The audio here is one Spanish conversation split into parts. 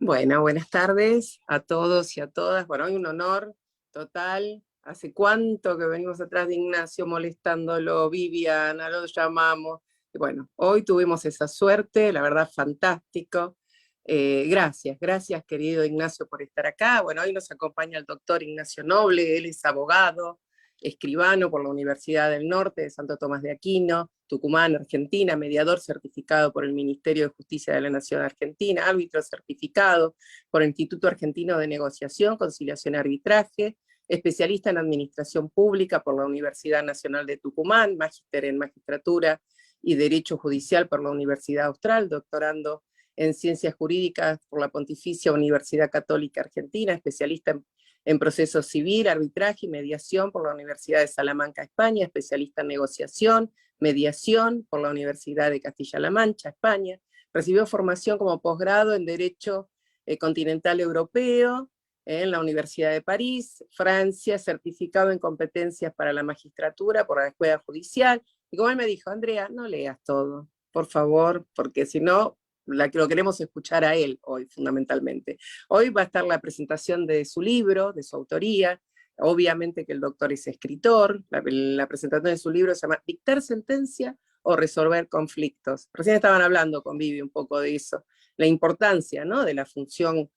Bueno, buenas tardes a todos y a todas. Bueno, hoy un honor total. ¿Hace cuánto que venimos atrás de Ignacio molestándolo? Viviana, lo llamamos. Y bueno, hoy tuvimos esa suerte, la verdad, fantástico. Gracias querido Ignacio por estar acá. Bueno, hoy nos acompaña el doctor Ignacio Noble, él es abogado, escribano por la Universidad del Norte de Santo Tomás de Aquino, Tucumán, Argentina, mediador certificado por el Ministerio de Justicia de la Nación Argentina, árbitro certificado por el Instituto Argentino de Negociación, Conciliación y Arbitraje, especialista en Administración Pública por la Universidad Nacional de Tucumán, magíster en Magistratura y Derecho Judicial por la Universidad Austral, doctorando en Ciencias Jurídicas por la Pontificia Universidad Católica Argentina, especialista en proceso civil, arbitraje y mediación por la Universidad de Salamanca, España, especialista en negociación, mediación por la Universidad de Castilla-La Mancha, España. Recibió formación como posgrado en Derecho Continental Europeo en la Universidad de París, Francia, certificado en competencias para la magistratura por la Escuela Judicial. Y como él me dijo, Andrea, no leas todo, por favor, porque si no, lo queremos escuchar a él hoy, fundamentalmente. Hoy va a estar la presentación de su libro, de su autoría. Obviamente que el doctor es escritor. La presentación de su libro se llama Dictar sentencia o resolver conflictos. Recién estaban hablando con Vivi un poco de eso, la importancia, ¿no?, de la función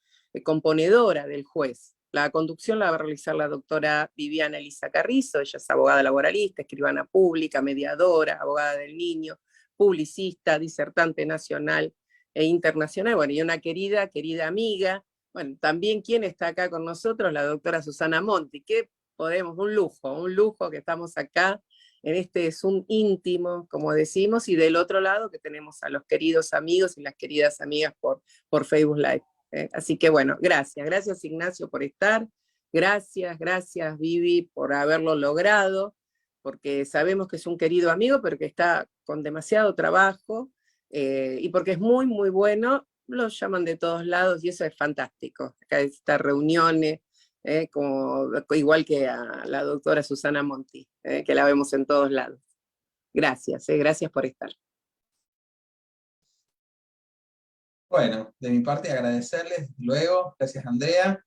componedora del juez. La conducción la va a realizar la doctora Viviana Elisa Carrizo. Ella es abogada laboralista, escribana pública, mediadora, abogada del niño, publicista, disertante nacional e internacional, bueno, y una querida amiga. Bueno, también quien está acá con nosotros, la doctora Susana Monti, que podemos, un lujo que estamos acá en este Zoom íntimo, como decimos, y del otro lado que tenemos a los queridos amigos y las queridas amigas por Facebook Live. Así que bueno, gracias Ignacio por estar, gracias Vivi por haberlo logrado, porque sabemos que es un querido amigo, pero que está con demasiado trabajo, y porque es muy bueno, lo llaman de todos lados y eso es fantástico. Acá estas reuniones, igual que a la doctora Susana Monti, que la vemos en todos lados. Gracias por estar. Bueno, de mi parte agradecerles, luego, gracias Andrea,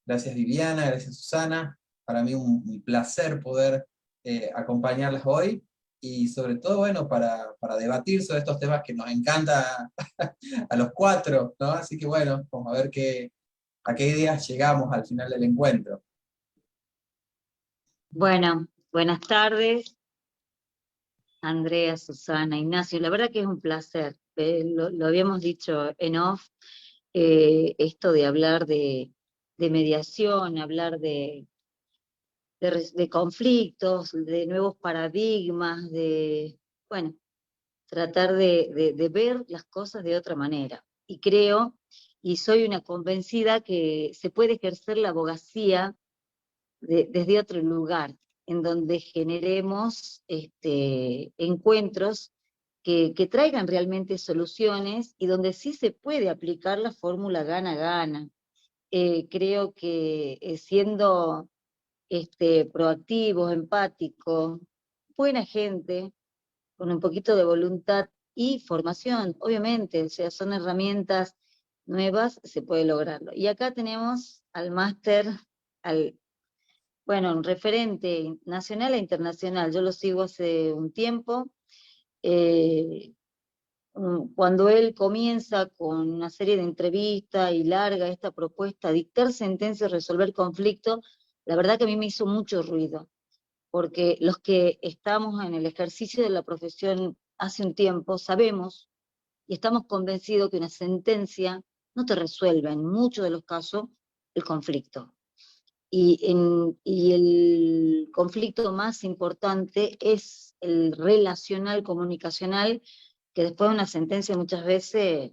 gracias Viviana, gracias Susana, para mí un placer poder acompañarlas hoy, y sobre todo, bueno, para debatir sobre estos temas que nos encanta a los cuatro, ¿no? Así que bueno, vamos a ver a qué ideas llegamos al final del encuentro. Bueno, buenas tardes, Andrea, Susana, Ignacio. La verdad que es un placer. Lo habíamos dicho en off, esto de hablar de mediación, hablar de conflictos, de nuevos paradigmas, bueno, tratar de ver las cosas de otra manera. Y creo, y soy una convencida, que se puede ejercer la abogacía desde otro lugar, en donde generemos encuentros que traigan realmente soluciones, y donde sí se puede aplicar la fórmula gana-gana. Creo que siendo proactivos, empáticos, buena gente, con un poquito de voluntad y formación, obviamente, o sea, son herramientas nuevas, se puede lograrlo. Y acá tenemos al máster, bueno, un referente nacional e internacional. Yo lo sigo hace un tiempo. Cuando él comienza con una serie de entrevistas y larga esta propuesta, dictar sentencia y resolver conflicto, la verdad que a mí me hizo mucho ruido, porque los que estamos en el ejercicio de la profesión hace un tiempo sabemos y estamos convencidos que una sentencia no te resuelve en muchos de los casos el conflicto. Y el conflicto más importante es el relacional, comunicacional, que después de una sentencia muchas veces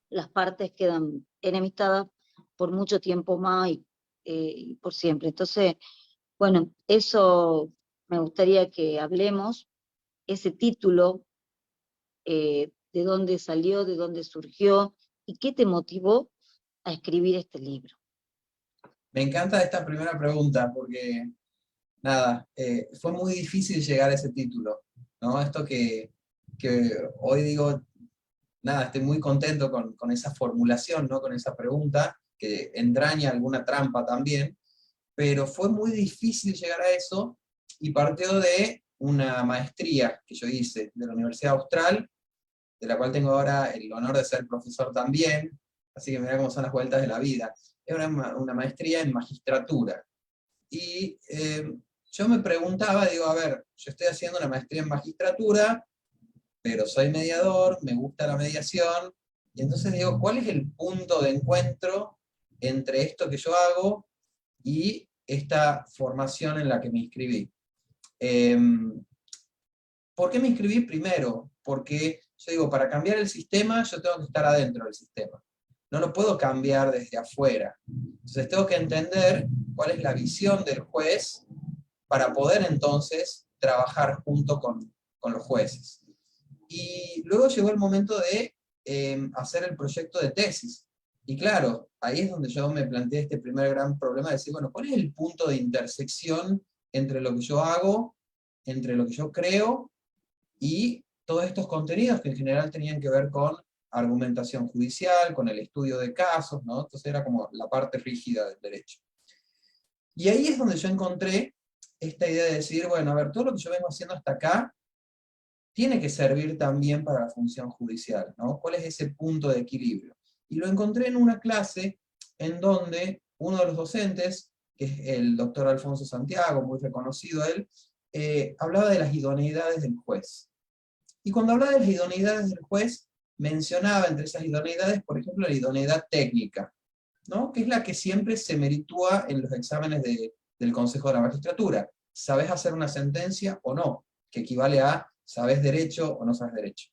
las partes quedan enemistadas por mucho tiempo más y por siempre. Entonces, bueno, eso me gustaría que hablemos, ese título, de dónde salió, de dónde surgió, y qué te motivó a escribir este libro. Me encanta esta primera pregunta porque, nada, fue muy difícil llegar a ese título, ¿no? Esto que hoy digo, nada, estoy muy contento con esa formulación, ¿no? Con esa pregunta, que entraña alguna trampa también, pero fue muy difícil llegar a eso, y partió de una maestría que yo hice de la Universidad Austral, de la cual tengo ahora el honor de ser profesor también, así que mirá cómo son las vueltas de la vida. Es una maestría en magistratura. Y yo me preguntaba, digo, a ver, yo estoy haciendo una maestría en magistratura, pero soy mediador, me gusta la mediación, y entonces digo, ¿cuál es el punto de encuentro entre esto que yo hago y esta formación en la que me inscribí? ¿Por qué me inscribí? Primero, porque yo digo, para cambiar el sistema, yo tengo que estar adentro del sistema. No lo puedo cambiar desde afuera. Entonces tengo que entender cuál es la visión del juez para poder entonces trabajar junto con los jueces. Y luego llegó el momento de hacer el proyecto de tesis. Y claro, ahí es donde yo me planteé este primer gran problema de decir, bueno, ¿cuál es el punto de intersección entre lo que yo hago, entre lo que yo creo, y todos estos contenidos que en general tenían que ver con argumentación judicial, con el estudio de casos, ¿no? Entonces era como la parte rígida del derecho. Y ahí es donde yo encontré esta idea de decir, bueno, a ver, todo lo que yo vengo haciendo hasta acá tiene que servir también para la función judicial, ¿no? ¿Cuál es ese punto de equilibrio? Y lo encontré en una clase en donde uno de los docentes, que es el doctor Alfonso Santiago, muy reconocido él, hablaba de las idoneidades del juez. Y cuando hablaba de las idoneidades del juez, mencionaba entre esas idoneidades, por ejemplo, la idoneidad técnica, ¿no? Que es la que siempre se meritúa en los exámenes del Consejo de la Magistratura. ¿Sabés hacer una sentencia o no? Que equivale a ¿sabés derecho o no sabés derecho?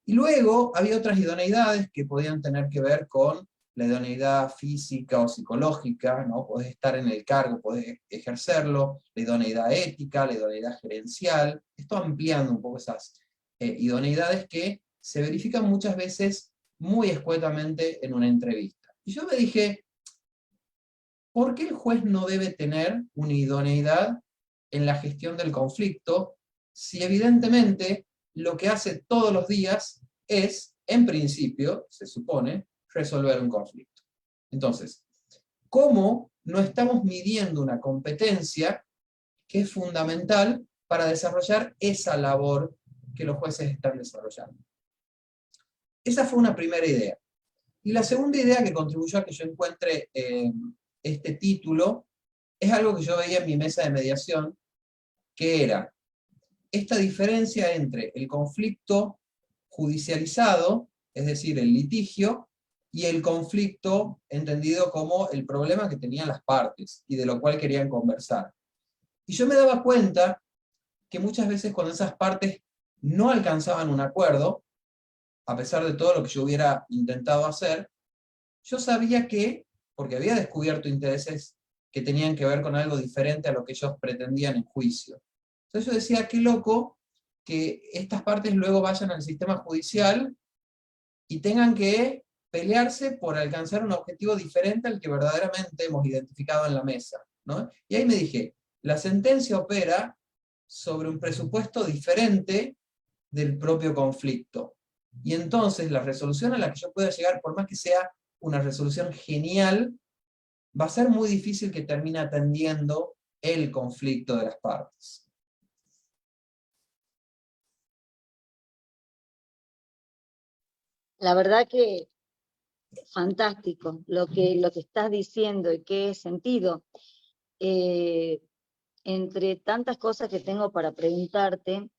Y luego había otras idoneidades que podían tener que ver con la idoneidad física o psicológica, ¿no? Podés estar en el cargo, podés ejercerlo, la idoneidad ética, la idoneidad gerencial, esto ampliando un poco esas idoneidades que se verifican muchas veces muy escuetamente en una entrevista. Y yo me dije, ¿por qué el juez no debe tener una idoneidad en la gestión del conflicto, si evidentemente lo que hace todos los días es, en principio, se supone, resolver un conflicto? Entonces, ¿cómo no estamos midiendo una competencia que es fundamental para desarrollar esa labor que los jueces están desarrollando? Esa fue una primera idea. Y la segunda idea que contribuyó a que yo encuentre este título es algo que yo veía en mi mesa de mediación, que era esta diferencia entre el conflicto judicializado, es decir, el litigio, y el conflicto entendido como el problema que tenían las partes, y de lo cual querían conversar. Y yo me daba cuenta que muchas veces cuando esas partes no alcanzaban un acuerdo, a pesar de todo lo que yo hubiera intentado hacer, yo sabía que, porque había descubierto intereses que tenían que ver con algo diferente a lo que ellos pretendían en juicio. Entonces yo decía, qué loco que estas partes luego vayan al sistema judicial y tengan que pelearse por alcanzar un objetivo diferente al que verdaderamente hemos identificado en la mesa, ¿no? Y ahí me dije, la sentencia opera sobre un presupuesto diferente del propio conflicto. Y entonces la resolución a la que yo pueda llegar, por más que sea una resolución genial, va a ser muy difícil que termine atendiendo el conflicto de las partes. La verdad que fantástico lo que estás diciendo y qué sentido. Entre tantas cosas que tengo para preguntarte,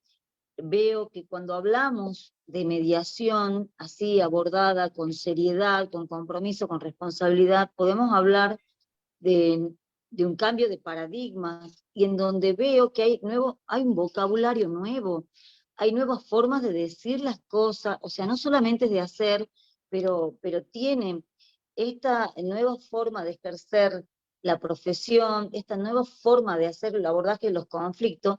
veo que cuando hablamos de mediación así abordada con seriedad, con compromiso, con responsabilidad, podemos hablar de, de un cambio de paradigmas y en donde veo que hay un vocabulario nuevo, hay nuevas formas de decir las cosas, o sea, no solamente de hacer, pero tienen esta nueva forma de ejercer la profesión, esta nueva forma de hacer el abordaje de los conflictos,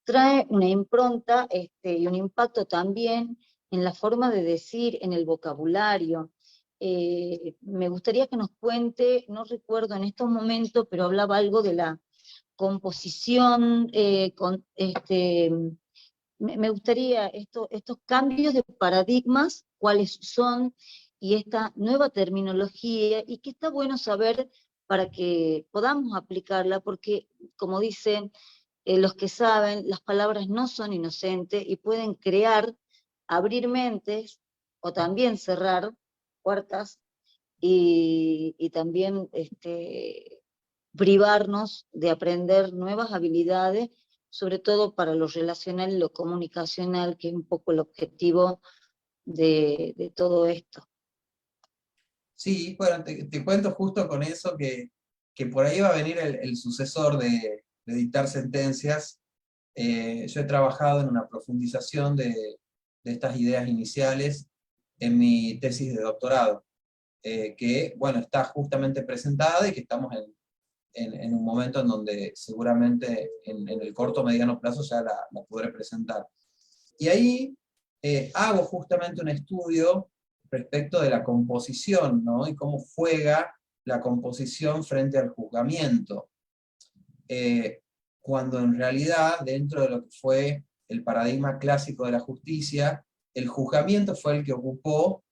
trae una impronta y un impacto también en la forma de decir, en el vocabulario. Me gustaría que nos cuente, no recuerdo en estos momentos, pero hablaba algo de la composición me gustaría estos cambios de paradigmas, cuáles son, y esta nueva terminología, y que está bueno saber para que podamos aplicarla, porque, como dicen los que saben, las palabras no son inocentes y pueden crear, abrir mentes, o también cerrar puertas, y también privarnos de aprender nuevas habilidades, sobre todo para lo relacional y lo comunicacional, que es un poco el objetivo de todo esto. Sí, bueno, te cuento justo con eso que por ahí va a venir el sucesor de dictar sentencias. Yo he trabajado en una profundización de estas ideas iniciales en mi tesis de doctorado, que, bueno, está justamente presentada y que estamos en un momento en donde seguramente en el corto o mediano plazo ya la podré presentar. Y ahí hago justamente un estudio respecto de la composición, ¿no? Y cómo juega la composición frente al juzgamiento. Cuando en realidad, dentro de lo que fue el paradigma clásico de la justicia, el juzgamiento fue el que ocupó,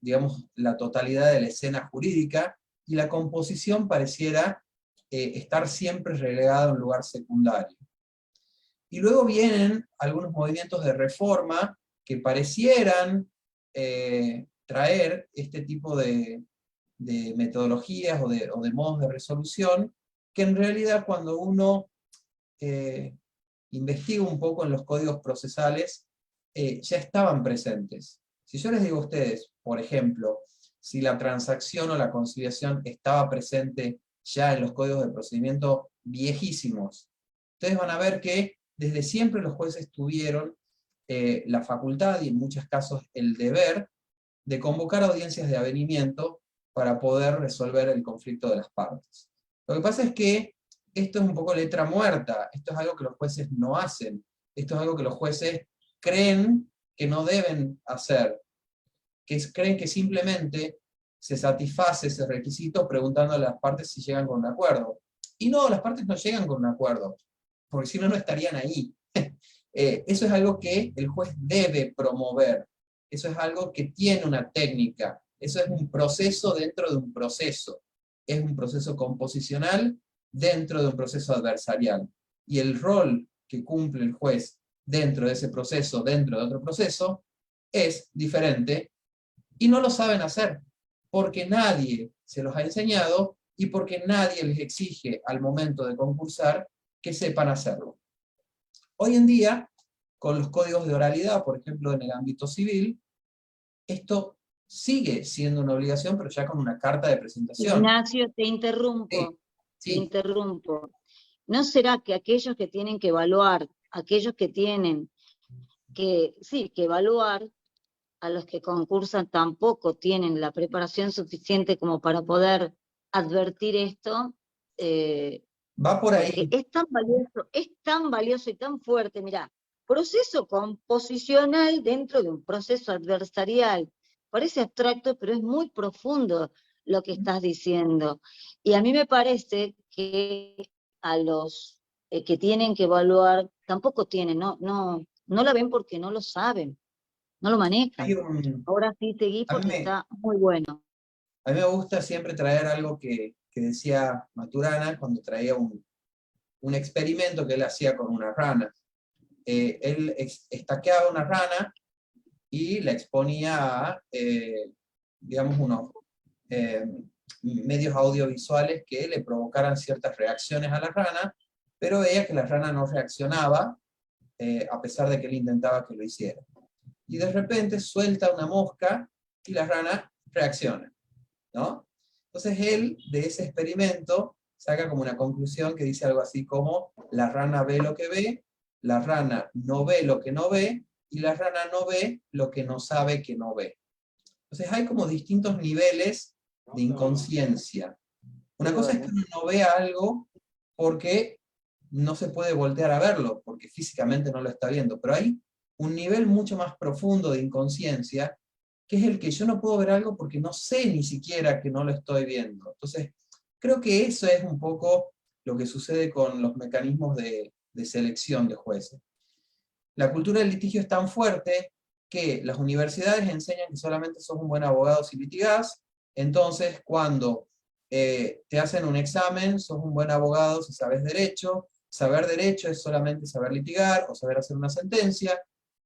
digamos, la totalidad de la escena jurídica, y la composición pareciera estar siempre relegada a un lugar secundario. Y luego vienen algunos movimientos de reforma que parecieran traer este tipo de metodologías o de modos de resolución, que en realidad cuando uno investiga un poco en los códigos procesales, ya estaban presentes. Si yo les digo a ustedes, por ejemplo, si la transacción o la conciliación estaba presente ya en los códigos de procedimiento viejísimos, ustedes van a ver que desde siempre los jueces tuvieron la facultad, y en muchos casos el deber, de convocar audiencias de avenimiento para poder resolver el conflicto de las partes. Lo que pasa es que esto es un poco letra muerta, esto es algo que los jueces no hacen, esto es algo que los jueces creen que no deben hacer, creen que simplemente se satisface ese requisito preguntando a las partes si llegan con un acuerdo. Y no, las partes no llegan con un acuerdo, porque si no, no estarían ahí. Eso es algo que el juez debe promover, eso es algo que tiene una técnica, eso es un proceso dentro de un proceso, es un proceso composicional dentro de un proceso adversarial. Y el rol que cumple el juez dentro de ese proceso, dentro de otro proceso, es diferente, y no lo saben hacer, porque nadie se los ha enseñado, y porque nadie les exige al momento de concursar que sepan hacerlo. Hoy en día, con los códigos de oralidad, por ejemplo en el ámbito civil, esto sigue siendo una obligación, pero ya con una carta de presentación. Ignacio, te interrumpo, Sí. te interrumpo. ¿No será que aquellos que tienen que evaluar, aquellos que tienen que, sí, que evaluar, a los que concursan tampoco tienen la preparación suficiente como para poder advertir esto? Va por ahí. Porque es tan valioso y tan fuerte, mirá, proceso composicional dentro de un proceso adversarial. Parece abstracto, pero es muy profundo lo que estás diciendo. Y a mí me parece que a los que tienen que evaluar, tampoco tienen, no la ven porque no lo saben, no lo manejan. Ahora sí seguí porque está muy bueno. A mí me gusta siempre traer algo que decía Maturana cuando traía un experimento que él hacía con una rana. Él estaqueaba una rana y la exponía a, digamos, unos medios audiovisuales que le provocaran ciertas reacciones a la rana, pero veía que la rana no reaccionaba, a pesar de que él intentaba que lo hiciera. Y de repente suelta una mosca y la rana reacciona, ¿no? Entonces él, de ese experimento, saca como una conclusión que dice algo así como: la rana ve lo que ve, la rana no ve lo que no ve, y la rana no ve lo que no sabe que no ve. Entonces hay como distintos niveles de inconsciencia. Una cosa es que uno no vea algo porque no se puede voltear a verlo, porque físicamente no lo está viendo, pero hay un nivel mucho más profundo de inconsciencia, que es el que yo no puedo ver algo porque no sé ni siquiera que no lo estoy viendo. Entonces, creo que eso es un poco lo que sucede con los mecanismos de selección de jueces. La cultura del litigio es tan fuerte que las universidades enseñan que solamente sos un buen abogado si litigás, entonces cuando te hacen un examen, sos un buen abogado si sabes derecho, saber derecho es solamente saber litigar o saber hacer una sentencia,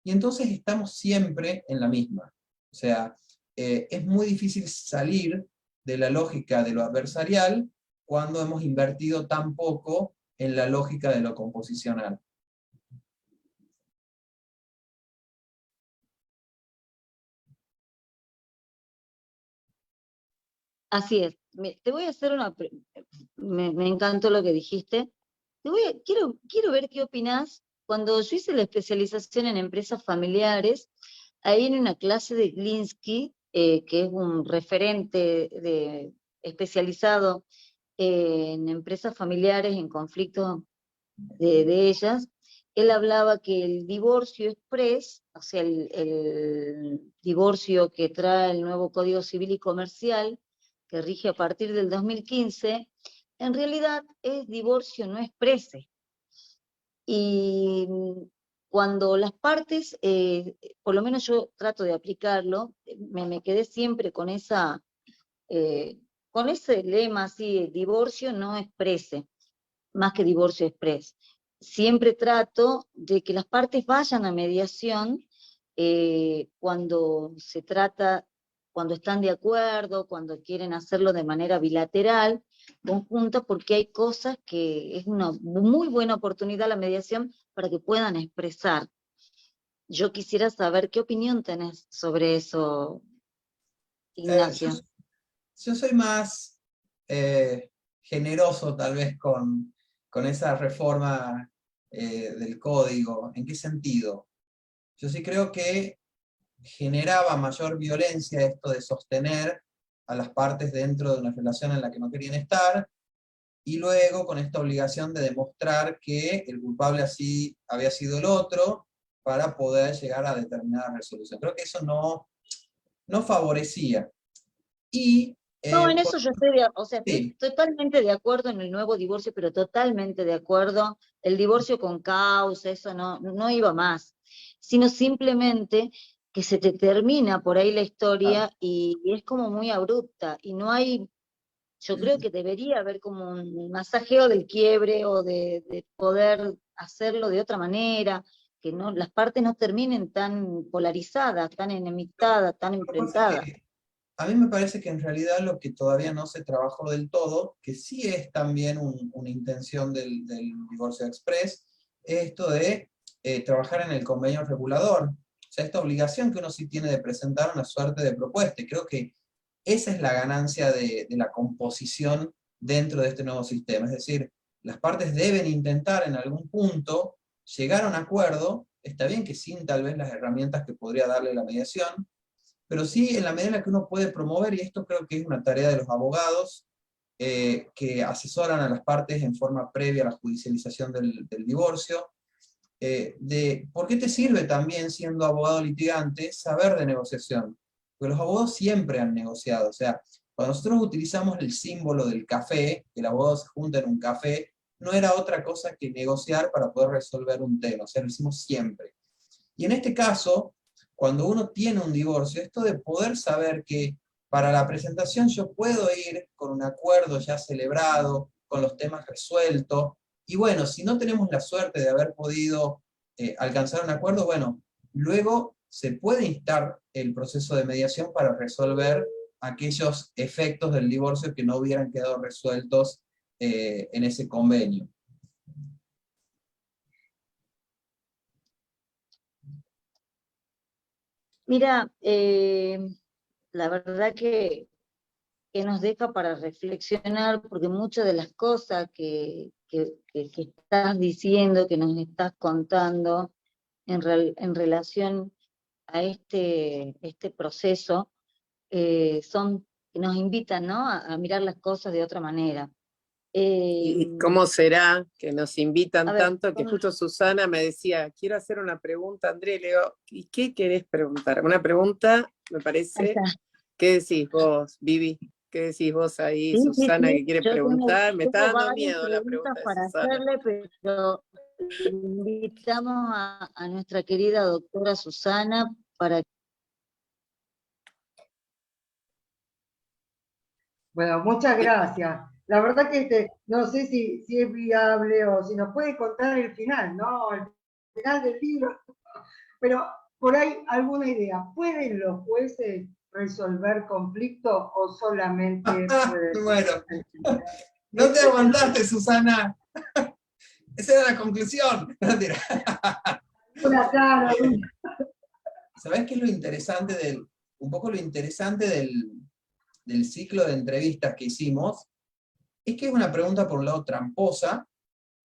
y entonces estamos siempre en la misma. O sea, es muy difícil salir de la lógica de lo adversarial cuando hemos invertido tan poco en la lógica de lo composicional. Así es. Te voy a hacer me encantó lo que dijiste. Quiero ver qué opinás. Cuando yo hice la especialización en empresas familiares, ahí en una clase de Glinsky, que es un referente especializado en empresas familiares, en conflictos de ellas, él hablaba que el divorcio express, o sea, el divorcio que trae el nuevo Código Civil y Comercial, que rige a partir del 2015, en realidad es divorcio no exprese. Y cuando las partes, por lo menos yo trato de aplicarlo, me quedé siempre con ese lema así, divorcio no exprese, más que divorcio express. Siempre trato de que las partes vayan a mediación cuando se trata, cuando están de acuerdo, cuando quieren hacerlo de manera bilateral, conjunta, porque hay cosas que es una muy buena oportunidad la mediación para que puedan expresar. Yo quisiera saber qué opinión tenés sobre eso, Yo, Ignacio. yo soy más generoso tal vez con esa reforma del código. ¿En qué sentido? Yo sí creo que generaba mayor violencia esto de sostener a las partes dentro de una relación en la que no querían estar, y luego con esta obligación de demostrar que el culpable así había sido el otro, para poder llegar a determinada resolución. Creo que eso no favorecía. Y, No, en eso yo o sea, estoy sí, totalmente de acuerdo en el nuevo divorcio, pero totalmente de acuerdo. El divorcio con causa, eso no iba más, sino simplemente que se te termina por ahí la claro. historia y es como muy abrupta y no hay, yo creo que debería haber como un masajeo del quiebre o de poder hacerlo de otra manera, que no, las partes no terminen tan polarizadas, tan enemistadas, tan Lo que pasa es enfrentadas. que a mí me parece que en realidad lo que todavía no se trabajó del todo, que sí es también una intención del divorcio express, es esto de trabajar en el convenio regulador. O sea, esta obligación que uno sí tiene de presentar una suerte de propuesta. Y creo que esa es la ganancia de la composición dentro de este nuevo sistema. Es decir, las partes deben intentar en algún punto llegar a un acuerdo, está bien que sin tal vez las herramientas que podría darle la mediación, pero sí en la medida en la que uno puede promover, y esto creo que es una tarea de los abogados, que asesoran a las partes en forma previa a la judicialización del divorcio, de por qué te sirve también, siendo abogado litigante, saber de negociación. Porque los abogados siempre han negociado. O sea, cuando nosotros utilizamos el símbolo del café, que el abogado se junta en un café, no era otra cosa que negociar para poder resolver un tema. O sea, lo hicimos siempre. Y en este caso, cuando uno tiene un divorcio, esto de poder saber que para la presentación yo puedo ir con un acuerdo ya celebrado, con los temas resueltos, y bueno, si no tenemos la suerte de haber podido alcanzar un acuerdo, bueno, luego se puede instar el proceso de mediación para resolver aquellos efectos del divorcio que no hubieran quedado resueltos en ese convenio. Mira, la verdad que nos deja para reflexionar, porque muchas de las cosas que estás diciendo, que nos estás contando en relación a este proceso, son que nos invitan, ¿no?, a mirar las cosas de otra manera. ¿Y cómo será que nos A invitan ver, tanto? Que justo Susana me decía, quiero hacer una pregunta, André, le digo, ¿y qué querés preguntar? Una pregunta, me ahí parece, está. ¿qué decís vos, Vivi? ¿Qué decís vos ahí, Sí, sí, Susana, sí, que quiere yo preguntar? Me está tengo dando varias miedo la preguntas pregunta de para Susana. hacerle, pero invitamos a nuestra querida doctora Susana para que... Bueno, muchas gracias. La verdad que no sé si es viable o si nos puede contar el final, ¿no? El final del libro, pero por ahí alguna idea. ¿Pueden los jueces resolver conflictos o solamente pueden... Bueno, no te aguantaste, Susana. Esa era la conclusión. No, mentira. ¿Sabés qué es lo interesante un poco lo interesante del ciclo de entrevistas que hicimos? Es que es una pregunta por un lado tramposa,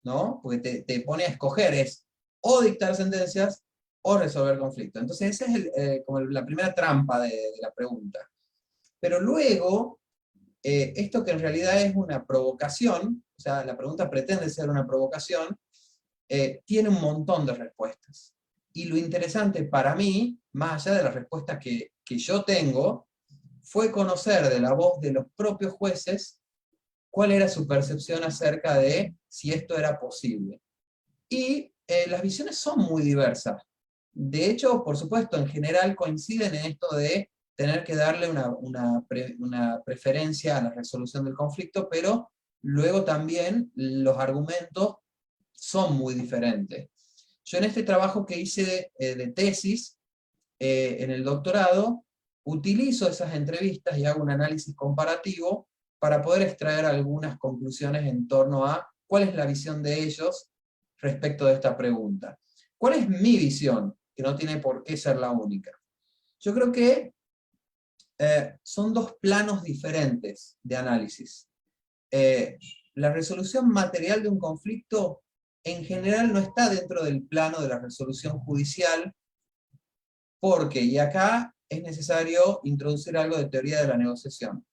¿no? Porque te pone a escoger, es o dictar sentencias o resolver conflictos. Entonces esa es como la primera trampa de la pregunta. Pero luego, esto que en realidad es una provocación, o sea, la pregunta pretende ser una provocación, tiene un montón de respuestas. Y lo interesante para mí, más allá de las respuestas que yo tengo, fue conocer de la voz de los propios jueces cuál era su percepción acerca de si esto era posible. Y las visiones son muy diversas. De hecho, por supuesto, en general coinciden en esto de tener que darle una preferencia a la resolución del conflicto, pero luego también los argumentos son muy diferentes. Yo en este trabajo que hice de tesis, en el doctorado, utilizo esas entrevistas y hago un análisis comparativo para poder extraer algunas conclusiones en torno a cuál es la visión de ellos respecto de esta pregunta. ¿Cuál es mi visión? Que no tiene por qué ser la única. Yo creo que son dos planos diferentes de análisis. La resolución material de un conflicto en general no está dentro del plano de la resolución judicial, porque, y acá es necesario introducir algo de teoría de la negociación,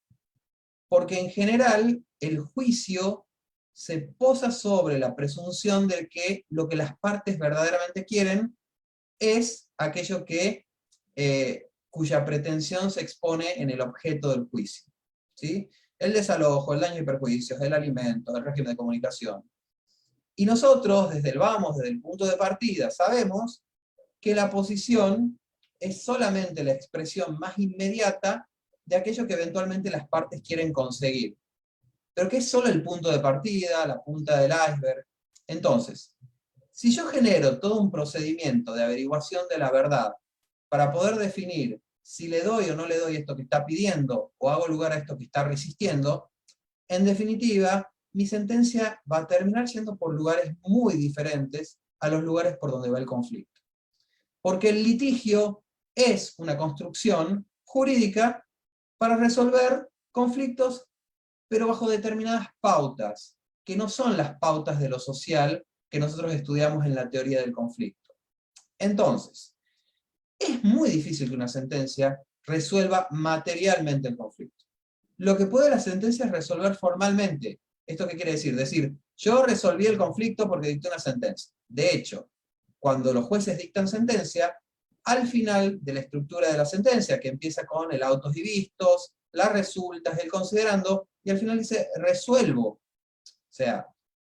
porque en general el juicio se posa sobre la presunción de que lo que las partes verdaderamente quieren es aquello cuya pretensión se expone en el objeto del juicio, ¿sí? El desalojo, el daño y perjuicios, el alimento, el régimen de comunicación. Y nosotros, desde el punto de partida, sabemos que la posición es solamente la expresión más inmediata de aquello que eventualmente las partes quieren conseguir. Pero que es solo el punto de partida, la punta del iceberg. Entonces, si yo genero todo un procedimiento de averiguación de la verdad para poder definir si le doy o no le doy esto que está pidiendo, o hago lugar a esto que está resistiendo, en definitiva, mi sentencia va a terminar siendo por lugares muy diferentes a los lugares por donde va el conflicto. Porque el litigio es una construcción jurídica para resolver conflictos, pero bajo determinadas pautas, que no son las pautas de lo social que nosotros estudiamos en la teoría del conflicto. Entonces, es muy difícil que una sentencia resuelva materialmente el conflicto. Lo que puede la sentencia es resolver formalmente. ¿Esto qué quiere decir? Decir, yo resolví el conflicto porque dicté una sentencia. De hecho, cuando los jueces dictan sentencia, al final de la estructura de la sentencia, que empieza con el autos y vistos, las resultas, el considerando, y al final dice, resuelvo. O sea,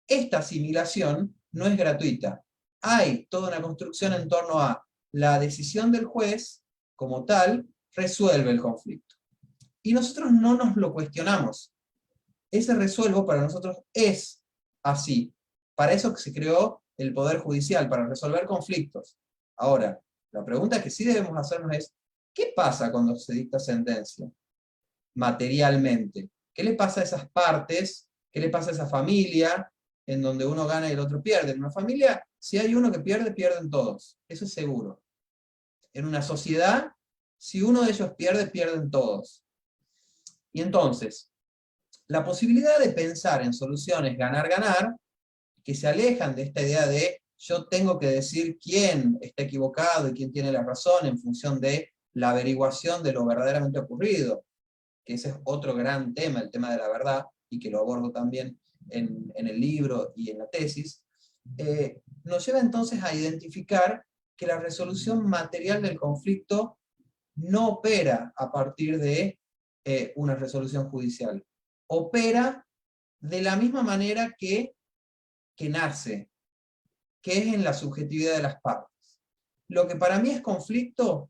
esta asimilación no es gratuita. Hay toda una construcción en torno a la decisión del juez, como tal, resuelve el conflicto. Y nosotros no nos lo cuestionamos. Ese resuelvo para nosotros es así. Para eso que se creó el Poder Judicial, para resolver conflictos. Ahora, la pregunta que sí debemos hacernos es, ¿qué pasa cuando se dicta sentencia? Materialmente. ¿Qué le pasa a esas partes? ¿Qué le pasa a esa familia en donde uno gana y el otro pierde? En una familia, si hay uno que pierde, pierden todos. Eso es seguro. En una sociedad, si uno de ellos pierde, pierden todos. Y entonces, la posibilidad de pensar en soluciones ganar-ganar, que se alejan de esta idea de yo tengo que decir quién está equivocado y quién tiene la razón en función de la averiguación de lo verdaderamente ocurrido, que ese es otro gran tema, el tema de la verdad, y que lo abordo también en el libro y en la tesis, nos lleva entonces a identificar que la resolución material del conflicto no opera a partir de una resolución judicial. Opera de la misma manera que nace, que es en la subjetividad de las partes. Lo que para mí es conflicto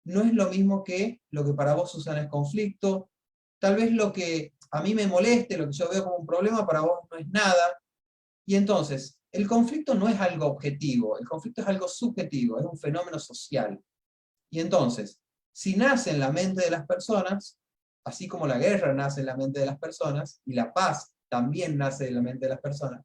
no es lo mismo que lo que para vos, Susana, es conflicto. Tal vez lo que a mí me moleste, lo que yo veo como un problema, para vos no es nada. Y entonces, el conflicto no es algo objetivo, el conflicto es algo subjetivo, es un fenómeno social. Y entonces, si nace en la mente de las personas, así como la guerra nace en la mente de las personas, y la paz también nace en la mente de las personas,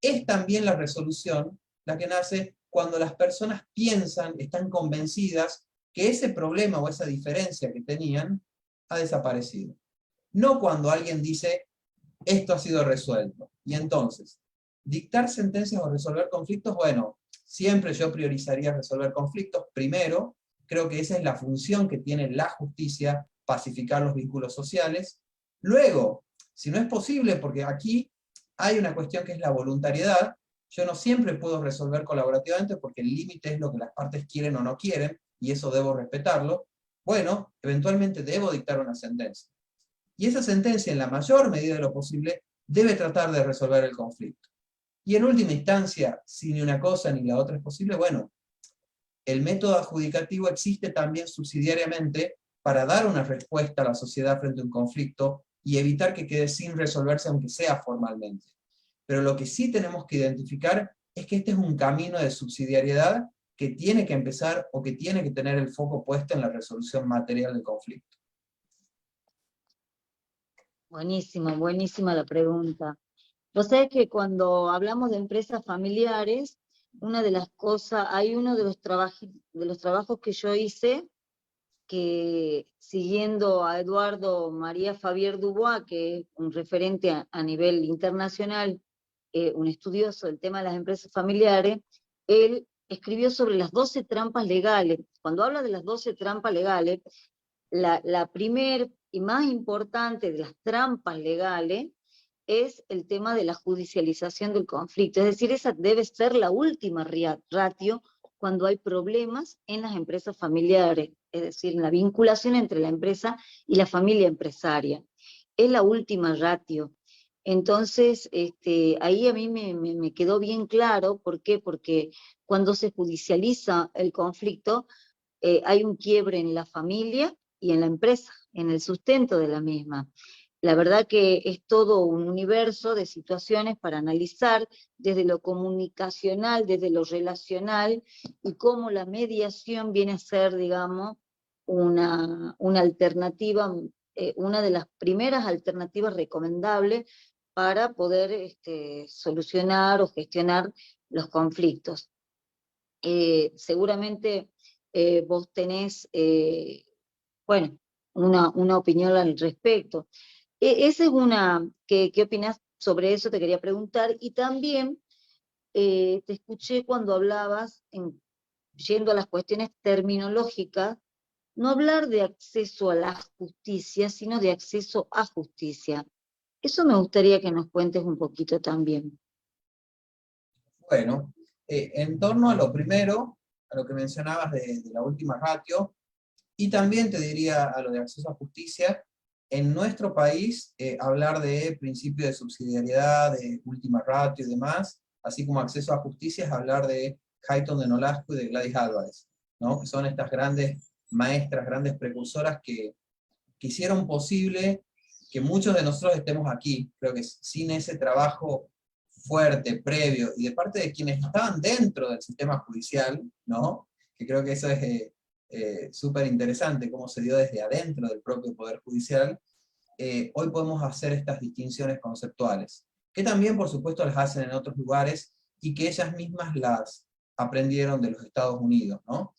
es también la resolución la que nace cuando las personas piensan, están convencidas que ese problema o esa diferencia que tenían ha desaparecido. No cuando alguien dice, esto ha sido resuelto. Y entonces, dictar sentencias o resolver conflictos, bueno, siempre yo priorizaría resolver conflictos primero. Creo que esa es la función que tiene la justicia, pacificar los vínculos sociales. Luego, si no es posible, porque aquí hay una cuestión que es la voluntariedad, yo no siempre puedo resolver colaborativamente porque el límite es lo que las partes quieren o no quieren, y eso debo respetarlo. Bueno, eventualmente debo dictar una sentencia. Y esa sentencia, en la mayor medida de lo posible, debe tratar de resolver el conflicto. Y en última instancia, si ni una cosa ni la otra es posible, bueno, el método adjudicativo existe también subsidiariamente para dar una respuesta a la sociedad frente a un conflicto y evitar que quede sin resolverse, aunque sea formalmente. Pero lo que sí tenemos que identificar es que este es un camino de subsidiariedad que tiene que empezar o que tiene que tener el foco puesto en la resolución material del conflicto. Buenísima, buenísima la pregunta. Vos sabés que cuando hablamos de empresas familiares, una de las cosas, hay uno de los trabajos que yo hice, que siguiendo a Eduardo María Fabier Dubois, que es un referente a nivel internacional, un estudioso del tema de las empresas familiares, él escribió sobre las 12 trampas legales. Cuando habla de las 12 trampas legales, la primer y más importante de las trampas legales es el tema de la judicialización del conflicto. Es decir, esa debe ser la última ratio cuando hay problemas en las empresas familiares, es decir, en la vinculación entre la empresa y la familia empresaria. Es la última ratio. Entonces, ahí a mí me quedó bien claro. ¿Por qué? Porque cuando se judicializa el conflicto, hay un quiebre en la familia y en la empresa, en el sustento de la misma. La verdad que es todo un universo de situaciones para analizar desde lo comunicacional, desde lo relacional, y cómo la mediación viene a ser, digamos, una alternativa, una de las primeras alternativas recomendables para poder solucionar o gestionar los conflictos. Seguramente vos tenés, bueno, una opinión al respecto. Esa es una, ¿qué opinás sobre eso? Te quería preguntar. Y también te escuché cuando hablabas, yendo a las cuestiones terminológicas, no hablar de acceso a la justicia, sino de acceso a justicia. Eso me gustaría que nos cuentes un poquito también. Bueno, en torno a lo primero, a lo que mencionabas de la última ratio, y también te diría a lo de acceso a justicia, en nuestro país hablar de principio de subsidiariedad, de última ratio y demás, así como acceso a justicia, es hablar de Hayton de Nolasco y de Gladys Álvarez, ¿no? Que son estas grandes maestras, grandes precursoras que hicieron posible que muchos de nosotros estemos aquí. Creo que sin ese trabajo fuerte, previo, y de parte de quienes estaban dentro del sistema judicial, ¿no? Que creo que eso es súper interesante, cómo se dio desde adentro del propio Poder Judicial, hoy podemos hacer estas distinciones conceptuales, que también por supuesto las hacen en otros lugares, y que ellas mismas las aprendieron de los Estados Unidos, ¿no?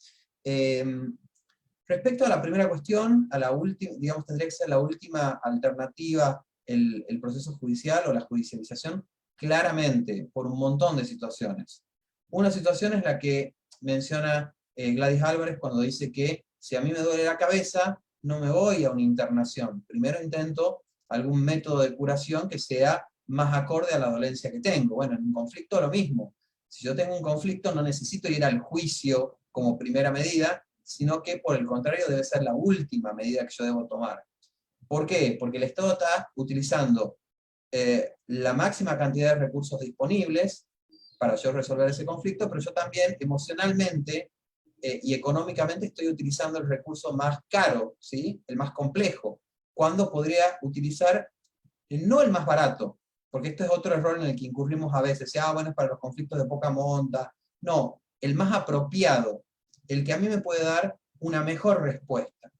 Respecto a la primera cuestión, a la última, digamos, tendría que ser la última alternativa, el proceso judicial o la judicialización, claramente, por un montón de situaciones. Una situación es la que menciona Gladys Álvarez cuando dice que si a mí me duele la cabeza, no me voy a una internación. Primero intento algún método de curación que sea más acorde a la dolencia que tengo. Bueno, en un conflicto lo mismo. Si yo tengo un conflicto, no necesito ir al juicio como primera medida, sino que por el contrario debe ser la última medida que yo debo tomar. ¿Por qué? Porque el Estado está utilizando la máxima cantidad de recursos disponibles, para yo resolver ese conflicto, pero yo también emocionalmente y económicamente estoy utilizando el recurso más caro, ¿sí? El más complejo, cuando podría utilizar no el más barato, porque este es otro error en el que incurrimos a veces, bueno, es para los conflictos de poca monta. No, el más apropiado, el que a mí me puede dar una mejor respuesta.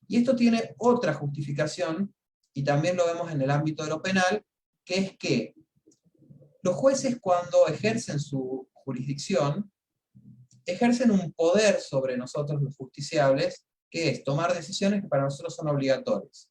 Y esto tiene otra justificación, y también lo vemos en el ámbito de lo penal, que es que los jueces, cuando ejercen su jurisdicción, ejercen un poder sobre nosotros los justiciables, que es tomar decisiones que para nosotros son obligatorias,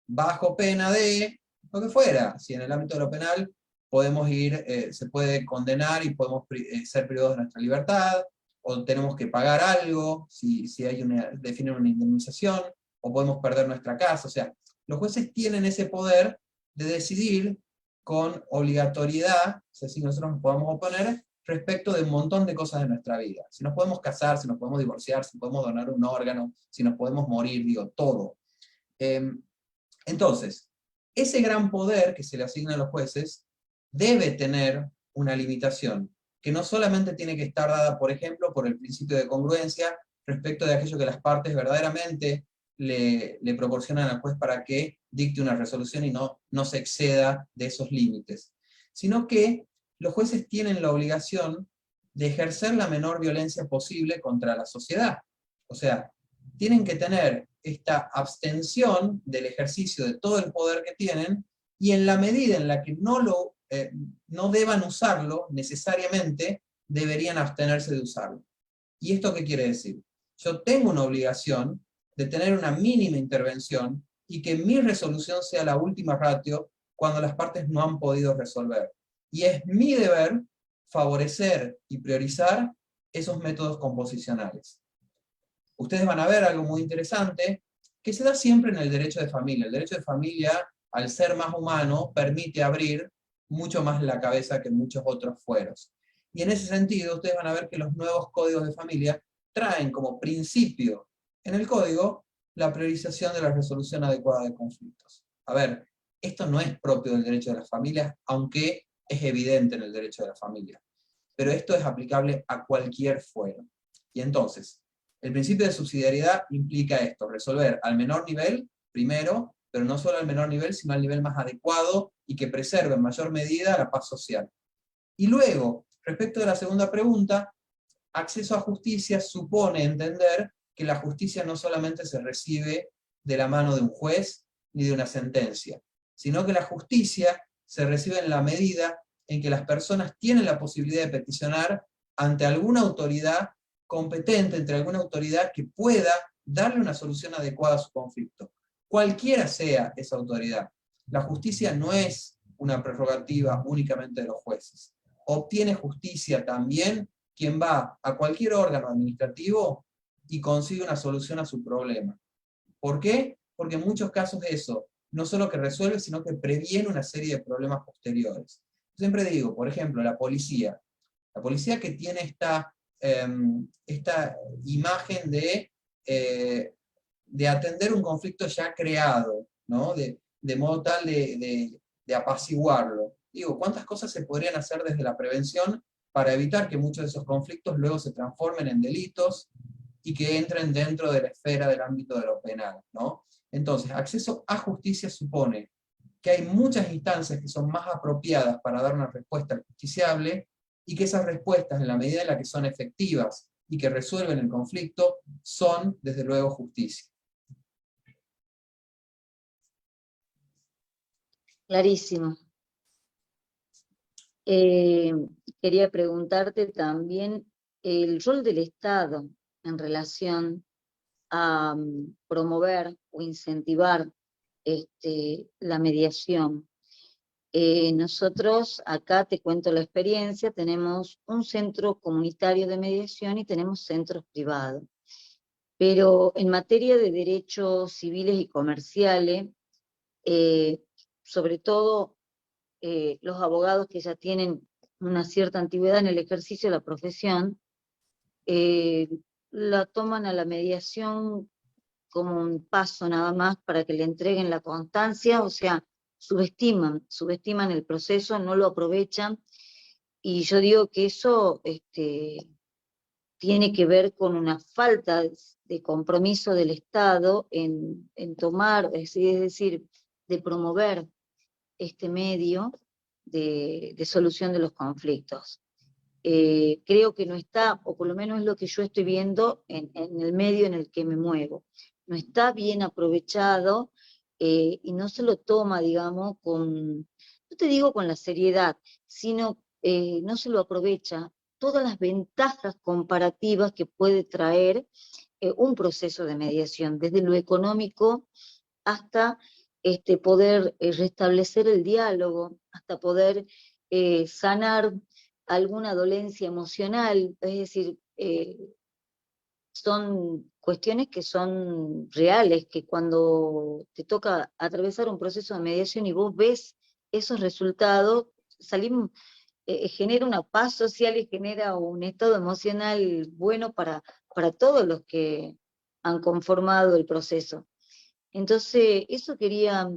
bajo pena de lo que fuera. Si en el ámbito de lo penal podemos ir, se puede condenar y podemos ser privados de nuestra libertad, o tenemos que pagar algo, si hay definen una indemnización, o podemos perder nuestra casa. O sea, los jueces tienen ese poder de decidir con obligatoriedad, si nosotros nos podemos oponer, respecto de un montón de cosas de nuestra vida. Si nos podemos casar, si nos podemos divorciar, si podemos donar un órgano, si nos podemos morir, digo, todo. Entonces, ese gran poder que se le asigna a los jueces debe tener una limitación, que no solamente tiene que estar dada, por ejemplo, por el principio de congruencia respecto de aquello que las partes verdaderamente le proporcionan al juez para que dicte una resolución y no se exceda de esos límites, sino que los jueces tienen la obligación de ejercer la menor violencia posible contra la sociedad. O sea, tienen que tener esta abstención del ejercicio de todo el poder que tienen, y en la medida en la que no deban usarlo, necesariamente deberían abstenerse de usarlo. ¿Y esto qué quiere decir? Yo tengo una obligación de tener una mínima intervención, y que mi resolución sea la última ratio cuando las partes no han podido resolver. Y es mi deber favorecer y priorizar esos métodos composicionales. Ustedes van a ver algo muy interesante, que se da siempre en el derecho de familia. El derecho de familia, al ser más humano, permite abrir mucho más la cabeza que muchos otros fueros. Y en ese sentido, ustedes van a ver que los nuevos códigos de familia traen como principio en el código la priorización de la resolución adecuada de conflictos. A ver, esto no es propio del derecho de las familias, aunque es evidente en el derecho de la familia. Pero esto es aplicable a cualquier fuero. Y entonces, el principio de subsidiariedad implica esto: resolver al menor nivel, primero, pero no solo al menor nivel, sino al nivel más adecuado y que preserve en mayor medida la paz social. Y luego, respecto de la segunda pregunta, acceso a justicia supone entender que la justicia no solamente se recibe de la mano de un juez ni de una sentencia, sino que la justicia se recibe en la medida en que las personas tienen la posibilidad de peticionar ante alguna autoridad competente, entre alguna autoridad que pueda darle una solución adecuada a su conflicto, cualquiera sea esa autoridad. La justicia no es una prerrogativa únicamente de los jueces. Obtiene justicia también quien va a cualquier órgano administrativo y consigue una solución a su problema. ¿Por qué? Porque en muchos casos eso no solo que resuelve, sino que previene una serie de problemas posteriores. Siempre digo, por ejemplo, la policía que tiene esta imagen de atender un conflicto ya creado, ¿no? de modo tal de apaciguarlo. Digo, ¿cuántas cosas se podrían hacer desde la prevención para evitar que muchos de esos conflictos luego se transformen en delitos y que entren dentro de la esfera del ámbito de lo penal, ¿no? Entonces, acceso a justicia supone que hay muchas instancias que son más apropiadas para dar una respuesta al justiciable, y que esas respuestas, en la medida en la que son efectivas y que resuelven el conflicto, son, desde luego, justicia. Clarísimo. Quería preguntarte también el rol del Estado en relación a promover o incentivar la mediación. Nosotros, acá te cuento la experiencia, tenemos un centro comunitario de mediación y tenemos centros privados. Pero en materia de derechos civiles y comerciales, sobre todo los abogados que ya tienen una cierta antigüedad en el ejercicio de la profesión, la toman a la mediación como un paso nada más para que le entreguen la constancia, o sea, subestiman el proceso, no lo aprovechan, Y yo digo que eso tiene que ver con una falta de compromiso del Estado en tomar, es decir, de promover este medio de solución de los conflictos. Creo que no está, o por lo menos es lo que yo estoy viendo en el medio en el que me muevo, no está bien aprovechado y no se lo toma, digamos, no te digo con la seriedad, sino no se lo aprovecha todas las ventajas comparativas que puede traer un proceso de mediación, desde lo económico hasta poder restablecer el diálogo, hasta poder sanar alguna dolencia emocional, es decir, son cuestiones que son reales, que cuando te toca atravesar un proceso de mediación y vos ves esos resultados, salimos, genera una paz social y genera un estado emocional bueno para todos los que han conformado el proceso. Entonces, eso quería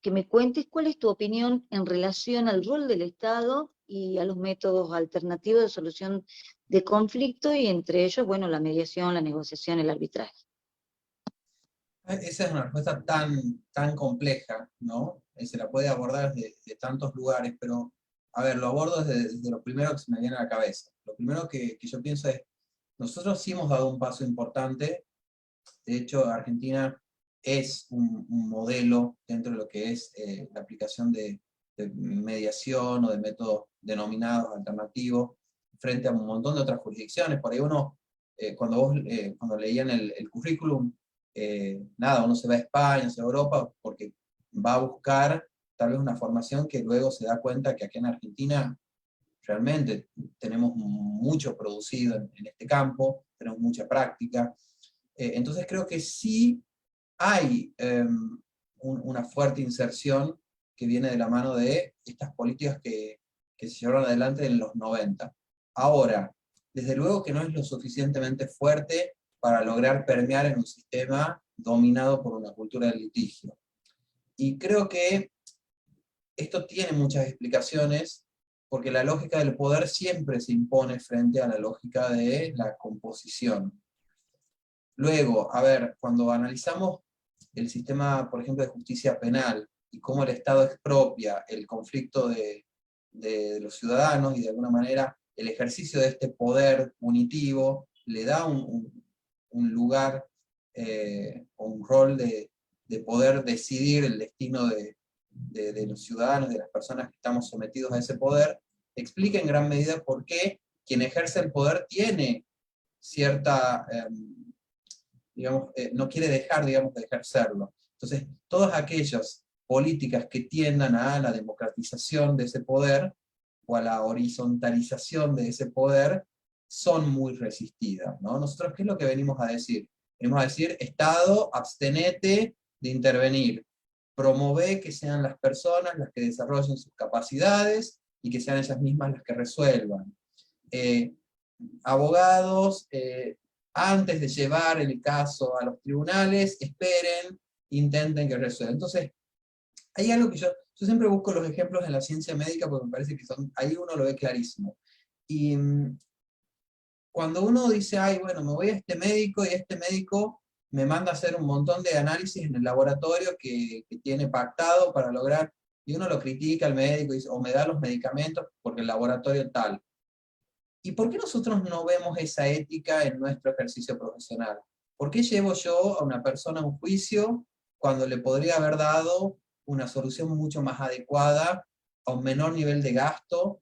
que me cuentes cuál es tu opinión en relación al rol del Estado y a los métodos alternativos de solución de conflicto, y entre ellos, bueno, la mediación, la negociación, el arbitraje. Esa es una respuesta tan compleja, ¿no? Se la puede abordar de tantos lugares, pero, a ver, lo abordo desde lo primero que se me viene a la cabeza. Lo primero que yo pienso es, nosotros sí hemos dado un paso importante. De hecho, Argentina es un modelo dentro de lo que es la aplicación de mediación o de métodos denominados alternativos frente a un montón de otras jurisdicciones. Por ahí uno, cuando leían el currículum, nada, uno se va a España, se va a Europa, porque va a buscar tal vez una formación que luego se da cuenta que aquí en Argentina realmente tenemos mucho producido en este campo, tenemos mucha práctica. Entonces creo que sí hay una fuerte inserción que viene de la mano de estas políticas que se llevaron adelante en los 90. Ahora, desde luego que no es lo suficientemente fuerte para lograr permear en un sistema dominado por una cultura del litigio. Y creo que esto tiene muchas explicaciones, porque la lógica del poder siempre se impone frente a la lógica de la composición. Luego, a ver, cuando analizamos el sistema, por ejemplo, de justicia penal, y cómo el Estado expropia el conflicto de los ciudadanos, y de alguna manera el ejercicio de este poder punitivo le da un lugar o un rol de poder decidir el destino de los ciudadanos, de las personas que estamos sometidos a ese poder, explica en gran medida por qué quien ejerce el poder tiene cierta, digamos, no quiere dejar, digamos, de ejercerlo. Entonces, todas aquellas políticas que tiendan a la democratización de ese poder, o a la horizontalización de ese poder, son muy resistidas, ¿no? Nosotros, ¿qué es lo que venimos a decir? Venimos a decir, Estado, abstenete de intervenir, promueve que sean las personas las que desarrollen sus capacidades, y que sean ellas mismas las que resuelvan. Abogados, antes de llevar el caso a los tribunales, esperen, intenten que resuelvan. Entonces, hay algo que yo siempre busco los ejemplos en la ciencia médica, porque me parece que ahí uno lo ve clarísimo. Y cuando uno dice, ay, bueno, me voy a este médico, y este médico me manda a hacer un montón de análisis en el laboratorio que tiene pactado para lograr, y uno lo critica al médico, y dice, o me da los medicamentos porque el laboratorio tal. ¿Y por qué nosotros no vemos esa ética en nuestro ejercicio profesional? ¿Por qué llevo yo a una persona a un juicio cuando le podría haber dado una solución mucho más adecuada, a un menor nivel de gasto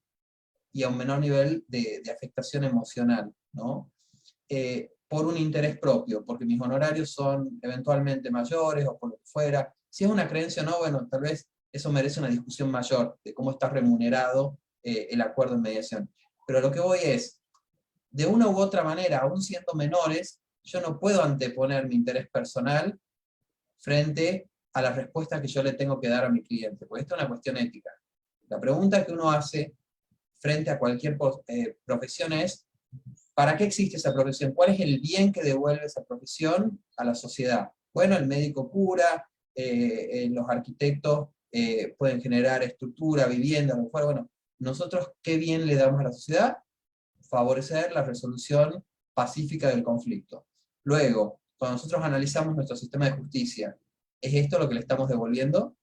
y a un menor nivel de afectación emocional, ¿no? Por un interés propio, porque mis honorarios son eventualmente mayores, o por lo que fuera. Si es una creencia o no, bueno, tal vez eso merece una discusión mayor, de cómo está remunerado el acuerdo en mediación. Pero lo que voy es, de una u otra manera, aún siendo menores, yo no puedo anteponer mi interés personal frente a la respuesta que yo le tengo que dar a mi cliente, porque esto es una cuestión ética. La pregunta que uno hace frente a cualquier profesión es, ¿para qué existe esa profesión? ¿Cuál es el bien que devuelve esa profesión a la sociedad? Bueno, el médico cura, los arquitectos pueden generar estructura, vivienda, lo cual, bueno, nosotros qué bien le damos a la sociedad, favorecer la resolución pacífica del conflicto. Luego, cuando nosotros analizamos nuestro sistema de justicia, ¿es esto lo que le estamos devolviendo?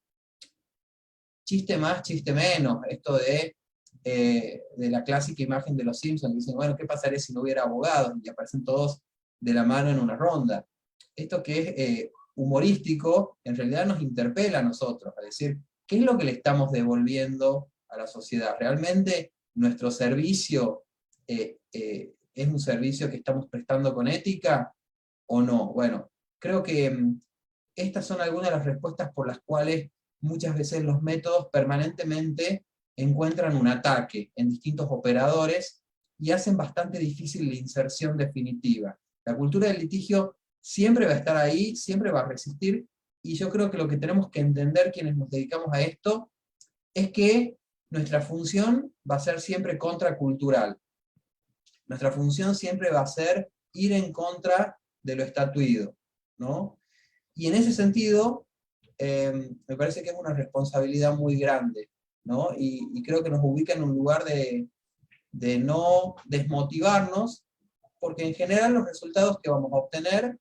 Chiste más, chiste menos, esto de la clásica imagen de los Simpsons, que dicen, bueno, ¿qué pasaría si no hubiera abogados? Y aparecen todos de la mano en una ronda. Esto que es humorístico, en realidad nos interpela a nosotros, a decir, ¿qué es lo que le estamos devolviendo a la sociedad? ¿Realmente nuestro servicio es un servicio que estamos prestando con ética o no? Bueno, creo que estas son algunas de las respuestas por las cuales muchas veces los métodos permanentemente encuentran un ataque en distintos operadores y hacen bastante difícil la inserción definitiva. La cultura del litigio siempre va a estar ahí, siempre va a resistir, y yo creo que lo que tenemos que entender quienes nos dedicamos a esto es que nuestra función va a ser siempre contracultural. Nuestra función siempre va a ser ir en contra de lo estatuido, ¿no? Y en ese sentido, me parece que es una responsabilidad muy grande, ¿no? Y creo que nos ubica en un lugar de no desmotivarnos, porque en general los resultados que vamos a obtener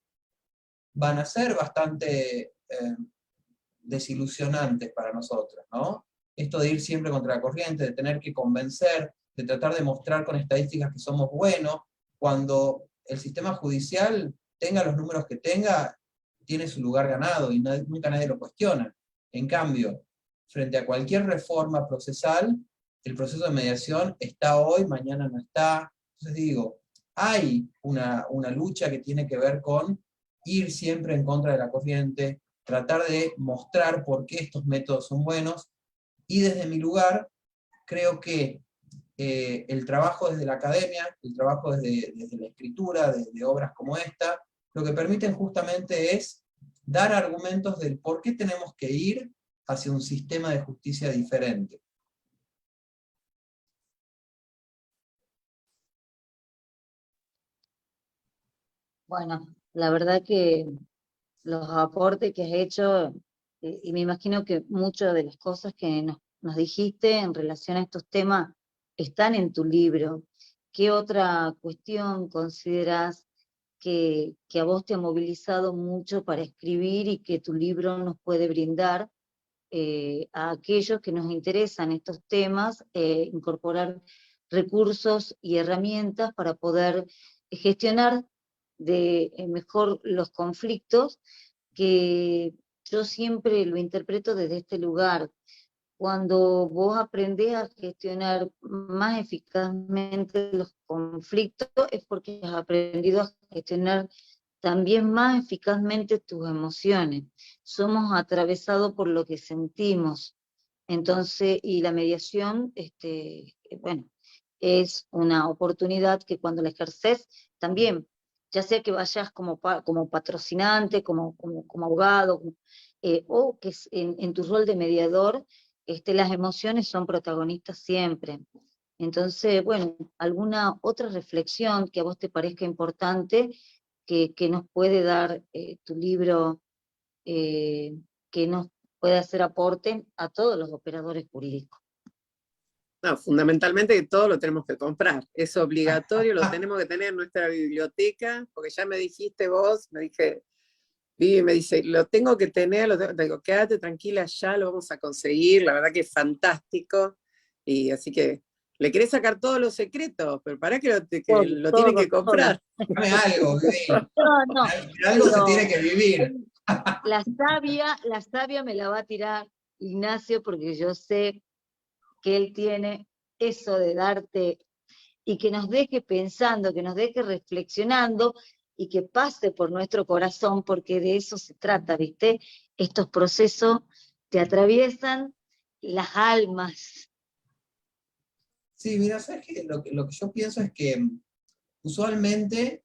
van a ser bastante desilusionantes para nosotros, ¿no? Esto de ir siempre contra la corriente, de tener que convencer, de tratar de mostrar con estadísticas que somos buenos, cuando el sistema judicial tenga los números que tenga, tiene su lugar ganado y nunca nadie lo cuestiona. En cambio, frente a cualquier reforma procesal, el proceso de mediación está hoy, mañana no está. Entonces digo, hay una lucha que tiene que ver con ir siempre en contra de la corriente, tratar de mostrar por qué estos métodos son buenos, y desde mi lugar, creo que el trabajo desde la academia, el trabajo desde la escritura, de obras como esta, lo que permiten justamente es dar argumentos del por qué tenemos que ir hacia un sistema de justicia diferente. Bueno, la verdad que los aportes que has hecho, y me imagino que muchas de las cosas que nos dijiste en relación a estos temas están en tu libro. ¿Qué otra cuestión consideras que a vos te ha movilizado mucho para escribir y que tu libro nos puede brindar a aquellos que nos interesan estos temas, incorporar recursos y herramientas para poder gestionar mejor los conflictos, que yo siempre lo interpreto desde este lugar? Cuando vos aprendés a gestionar más eficazmente los conflictos, es porque has aprendido a gestionar también más eficazmente tus emociones. Somos atravesados por lo que sentimos. Entonces, y la mediación, bueno, es una oportunidad que cuando la ejerces, también, ya sea que vayas como patrocinante, como abogado, o que en tu rol de mediador, las emociones son protagonistas siempre. Entonces, bueno, alguna otra reflexión que a vos te parezca importante, que nos puede dar tu libro, que nos puede hacer aporte a todos los operadores jurídicos. No, fundamentalmente que todo lo tenemos que comprar, es obligatorio, lo tenemos que tener en nuestra biblioteca, porque ya me dijiste vos, Vivi me dice, lo tengo que tener, digo, quédate tranquila, ya lo vamos a conseguir, la verdad que es fantástico, y así que le querés sacar todos los secretos, pero para que lo tienen que comprar. Dame algo, Vivi. No, Algo se tiene que vivir. La savia me la va a tirar Ignacio, porque yo sé que él tiene eso de darte, y que nos deje pensando, que nos deje reflexionando, y que pase por nuestro corazón, porque de eso se trata, ¿viste? Estos procesos te atraviesan las almas. Sí, mira, ¿sabes qué? Lo que yo pienso es que usualmente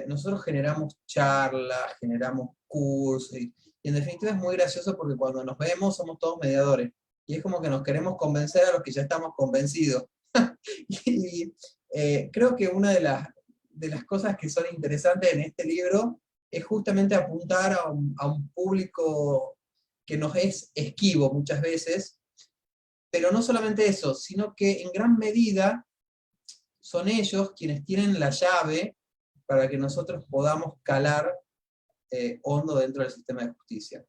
nosotros generamos charlas, generamos cursos, y en definitiva es muy gracioso porque cuando nos vemos somos todos mediadores, y es como que nos queremos convencer a los que ya estamos convencidos. Y creo que una de las cosas que son interesantes en este libro es justamente apuntar a un público que nos es esquivo muchas veces, Pero no solamente eso, sino que en gran medida son ellos quienes tienen la llave para que nosotros podamos calar hondo dentro del sistema de justicia.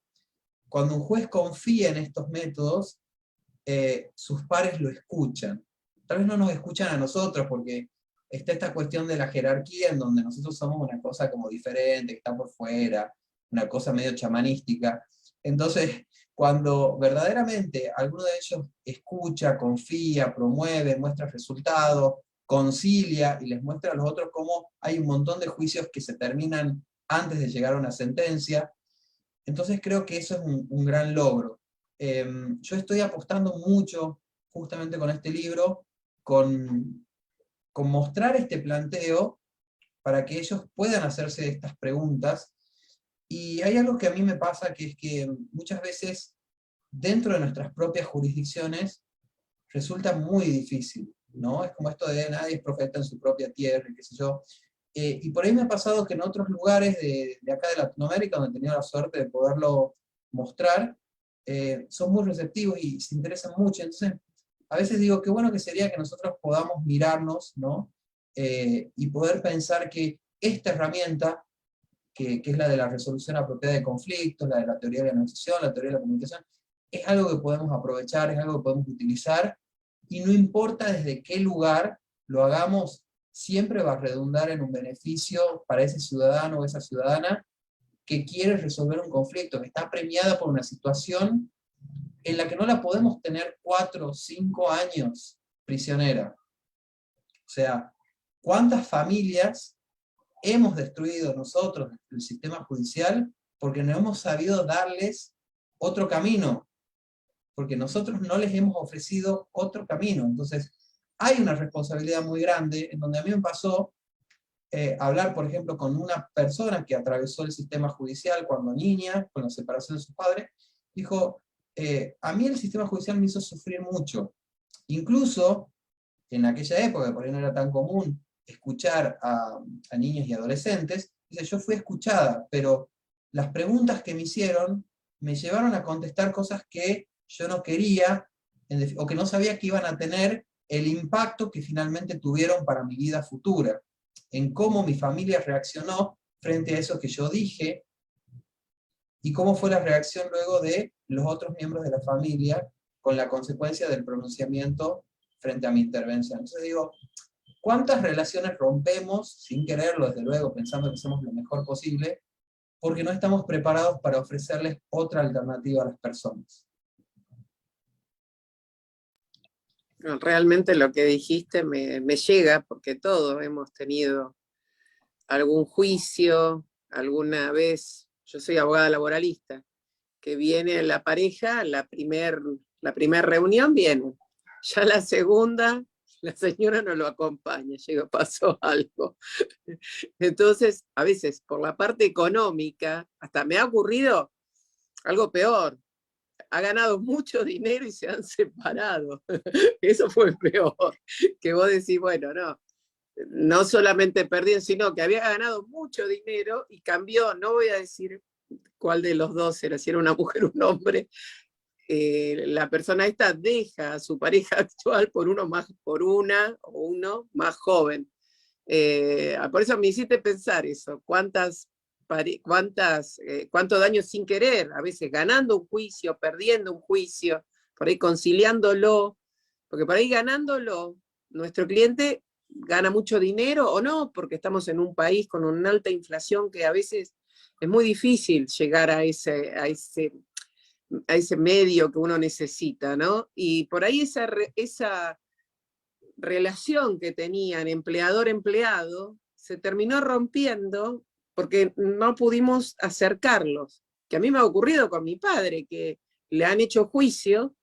Cuando un juez confía en estos métodos, sus pares lo escuchan. Tal vez no nos escuchan a nosotros, porque está esta cuestión de la jerarquía, en donde nosotros somos una cosa como diferente, que está por fuera, una cosa medio chamanística. Entonces, cuando verdaderamente alguno de ellos escucha, confía, promueve, muestra resultados, concilia y les muestra a los otros cómo hay un montón de juicios que se terminan antes de llegar a una sentencia, entonces creo que eso es un gran logro. Yo estoy apostando mucho, justamente con este libro, con mostrar este planteo para que ellos puedan hacerse estas preguntas. Y hay algo que a mí me pasa, que es que muchas veces dentro de nuestras propias jurisdicciones resulta muy difícil, ¿no? Es como esto de nadie es profeta en su propia tierra, qué sé yo. Y por ahí me ha pasado que en otros lugares de acá de Latinoamérica, donde he tenido la suerte de poderlo mostrar, son muy receptivos y se interesan mucho. Entonces, a veces digo, qué bueno que sería que nosotros podamos mirarnos, ¿no? Y poder pensar que esta herramienta, que es la de la resolución apropiada de conflictos, la de la teoría de la negociación, la teoría de la comunicación, es algo que podemos aprovechar, es algo que podemos utilizar, y no importa desde qué lugar lo hagamos, siempre va a redundar en un beneficio para ese ciudadano o esa ciudadana que quiere resolver un conflicto, que está premiada por una situación en la que no la podemos tener 4 o 5 años prisionera. O sea, ¿cuántas familias hemos destruido nosotros, el sistema judicial, porque no hemos sabido darles otro camino? Porque nosotros no les hemos ofrecido otro camino. Entonces, hay una responsabilidad muy grande, en donde a mí me pasó hablar, por ejemplo, con una persona que atravesó el sistema judicial cuando niña, con la separación de sus padres, dijo, a mí el sistema judicial me hizo sufrir mucho. Incluso, en aquella época, por ahí no era tan común escuchar a niños y adolescentes, dice, yo fui escuchada, pero las preguntas que me hicieron me llevaron a contestar cosas que yo no quería, o que no sabía que iban a tener el impacto que finalmente tuvieron para mi vida futura, en cómo mi familia reaccionó frente a eso que yo dije, y cómo fue la reacción luego de los otros miembros de la familia, con la consecuencia del pronunciamiento frente a mi intervención. Entonces digo, ¿cuántas relaciones rompemos, sin quererlo desde luego, pensando que hacemos lo mejor posible, porque no estamos preparados para ofrecerles otra alternativa a las personas? Realmente lo que dijiste me llega, porque todos hemos tenido algún juicio, alguna vez, yo soy abogada laboralista, que viene la pareja, la primer reunión viene, ya la segunda, la señora no lo acompaña, pasó algo. Entonces, a veces, por la parte económica, hasta me ha ocurrido algo peor, ha ganado mucho dinero y se han separado. Eso fue peor, que vos decís, bueno, no solamente perdió, sino que había ganado mucho dinero y cambió, no voy a decir cuál de los dos era, si era una mujer o un hombre, la persona esta deja a su pareja actual por uno más joven. Por eso me hiciste pensar eso, cuánto daño sin querer, a veces ganando un juicio, perdiendo un juicio, por ahí conciliándolo, porque por ahí ganándolo, nuestro cliente gana mucho dinero o no, porque estamos en un país con una alta inflación que a veces es muy difícil llegar a ese medio que uno necesita, ¿no? Y por ahí esa relación que tenían empleador-empleado se terminó rompiendo porque no pudimos acercarlos, que a mí me ha ocurrido con mi padre, que le han hecho juicio,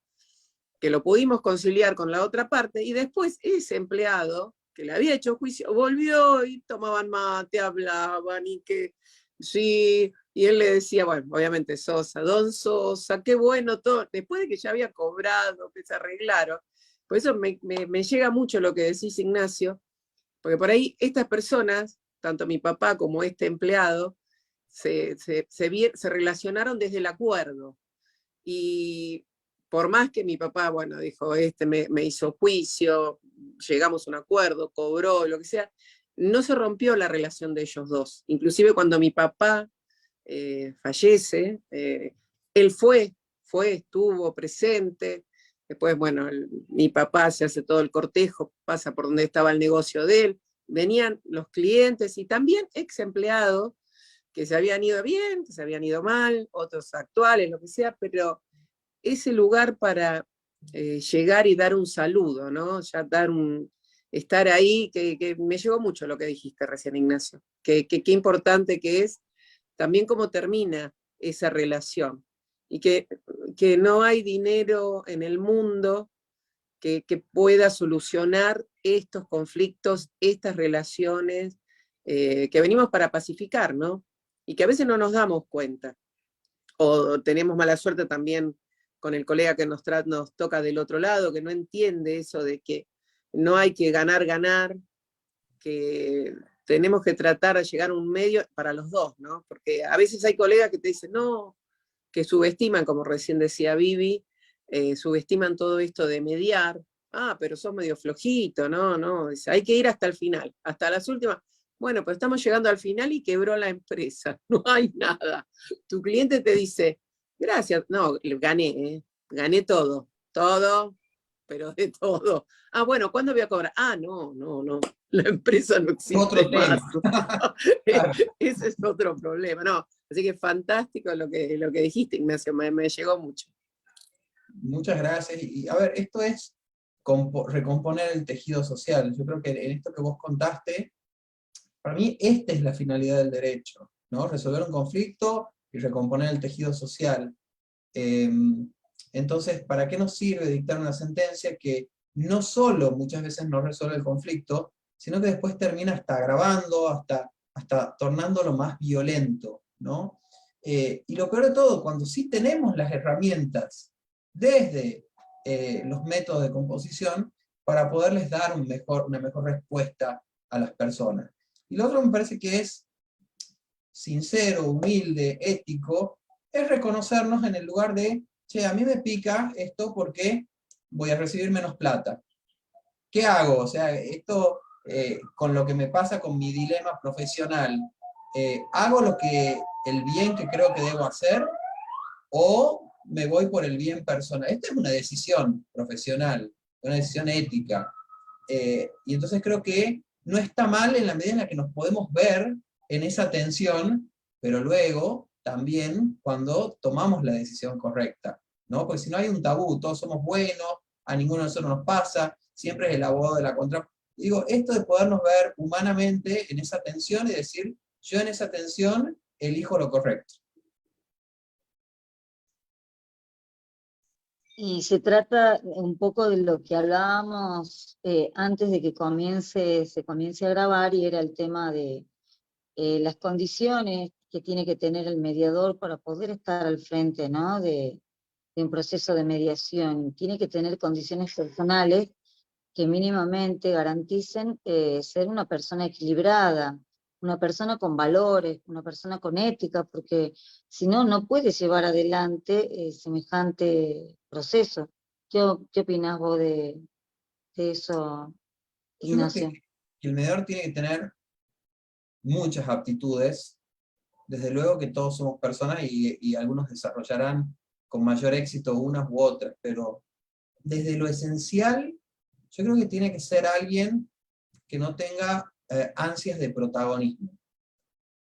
que lo pudimos conciliar con la otra parte, y después ese empleado que le había hecho juicio volvió y tomaban mate, hablaban, y que sí, y él le decía, bueno, obviamente Sosa, don Sosa, qué bueno todo, después de que ya había cobrado, que se arreglaron. Por eso me llega mucho lo que decís, Ignacio, porque por ahí estas personas, tanto mi papá como este empleado, se relacionaron desde el acuerdo. Y por más que mi papá, bueno, dijo, me hizo juicio, llegamos a un acuerdo, cobró, lo que sea, no se rompió la relación de ellos dos. Inclusive cuando mi papá fallece, él estuvo presente. Después, bueno, mi papá se hace todo el cortejo, pasa por donde estaba el negocio de él, venían los clientes y también ex empleados que se habían ido bien, que se habían ido mal, otros actuales, lo que sea, pero ese lugar para llegar y dar un saludo, ¿no? Ya estar ahí, que me llegó mucho lo que dijiste recién, Ignacio, que importante que es también cómo termina esa relación, y que no hay dinero en el mundo que pueda solucionar estos conflictos, estas relaciones, que venimos para pacificar, ¿no? Y que a veces no nos damos cuenta, o tenemos mala suerte también con el colega que nos toca del otro lado, que no entiende eso de que no hay que ganar, que tenemos que tratar de llegar a un medio para los dos, ¿no? Porque a veces hay colegas que te dicen, no, que subestiman, como recién decía Vivi, subestiman todo esto de mediar. Pero sos medio flojito, no, dice, hay que ir hasta el final, hasta las últimas. Bueno, pues estamos llegando al final y quebró la empresa, no hay nada. Tu cliente te dice, gracias, no, gané, gané todo, pero de todo. Bueno, ¿cuándo voy a cobrar? No, la empresa no existe Otro más. Claro. Ese es otro problema, no. Así que fantástico lo que dijiste, Ignacio, me llegó mucho. Muchas gracias. Y a ver, esto es recomponer el tejido social. Yo creo que en esto que vos contaste, para mí esta es la finalidad del derecho, ¿no? Resolver un conflicto y recomponer el tejido social. Entonces, ¿para qué nos sirve dictar una sentencia que no solo muchas veces no resuelve el conflicto, sino que después termina hasta agravando, hasta tornándolo más violento, ¿no? Y lo peor de todo, cuando sí tenemos las herramientas desde los métodos de composición para poderles dar una mejor respuesta a las personas. Y lo otro me parece que es sincero, humilde, ético, es reconocernos en el lugar de, che, a mí me pica esto porque voy a recibir menos plata. ¿Qué hago? O sea, esto con lo que me pasa con mi dilema profesional, ¿hago el bien que creo que debo hacer o me voy por el bien personal? Esta es una decisión profesional, una decisión ética. Y entonces creo que no está mal en la medida en la que nos podemos ver en esa tensión, pero luego también cuando tomamos la decisión correcta, ¿no? Porque si no hay un tabú, todos somos buenos, a ninguno de nosotros nos pasa, siempre es el abogado de la contra. Digo, esto de podernos ver humanamente en esa tensión y decir, yo en esa tensión elijo lo correcto. Y se trata un poco de lo que hablábamos antes de que se comience a grabar, y era el tema de las condiciones que tiene que tener el mediador para poder estar al frente, ¿no? de un proceso de mediación. Tiene que tener condiciones personales que mínimamente garanticen ser una persona equilibrada, una persona con valores, una persona con ética, porque si no, no puede llevar adelante semejante proceso. ¿Qué opinás vos de eso, Ignacio? Yo creo que el mediador tiene que tener muchas aptitudes. Desde luego que todos somos personas y algunos desarrollarán con mayor éxito unas u otras, pero desde lo esencial, yo creo que tiene que ser alguien que no tenga ansias de protagonismo.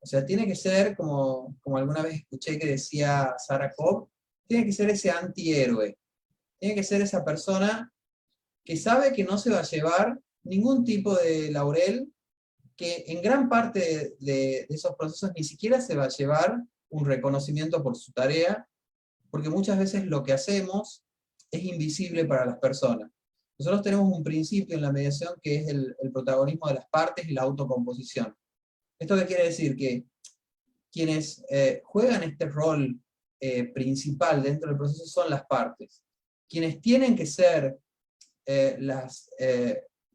O sea, tiene que ser, como alguna vez escuché que decía Sarah Cobb, tiene que ser ese antihéroe. Tiene que ser esa persona que sabe que no se va a llevar ningún tipo de laurel, que en gran parte de esos procesos ni siquiera se va a llevar un reconocimiento por su tarea, porque muchas veces lo que hacemos es invisible para las personas. Nosotros tenemos un principio en la mediación que es el protagonismo de las partes y la autocomposición. ¿Esto qué quiere decir? Que quienes juegan este rol principal dentro del proceso son las partes. Quienes tienen que ser las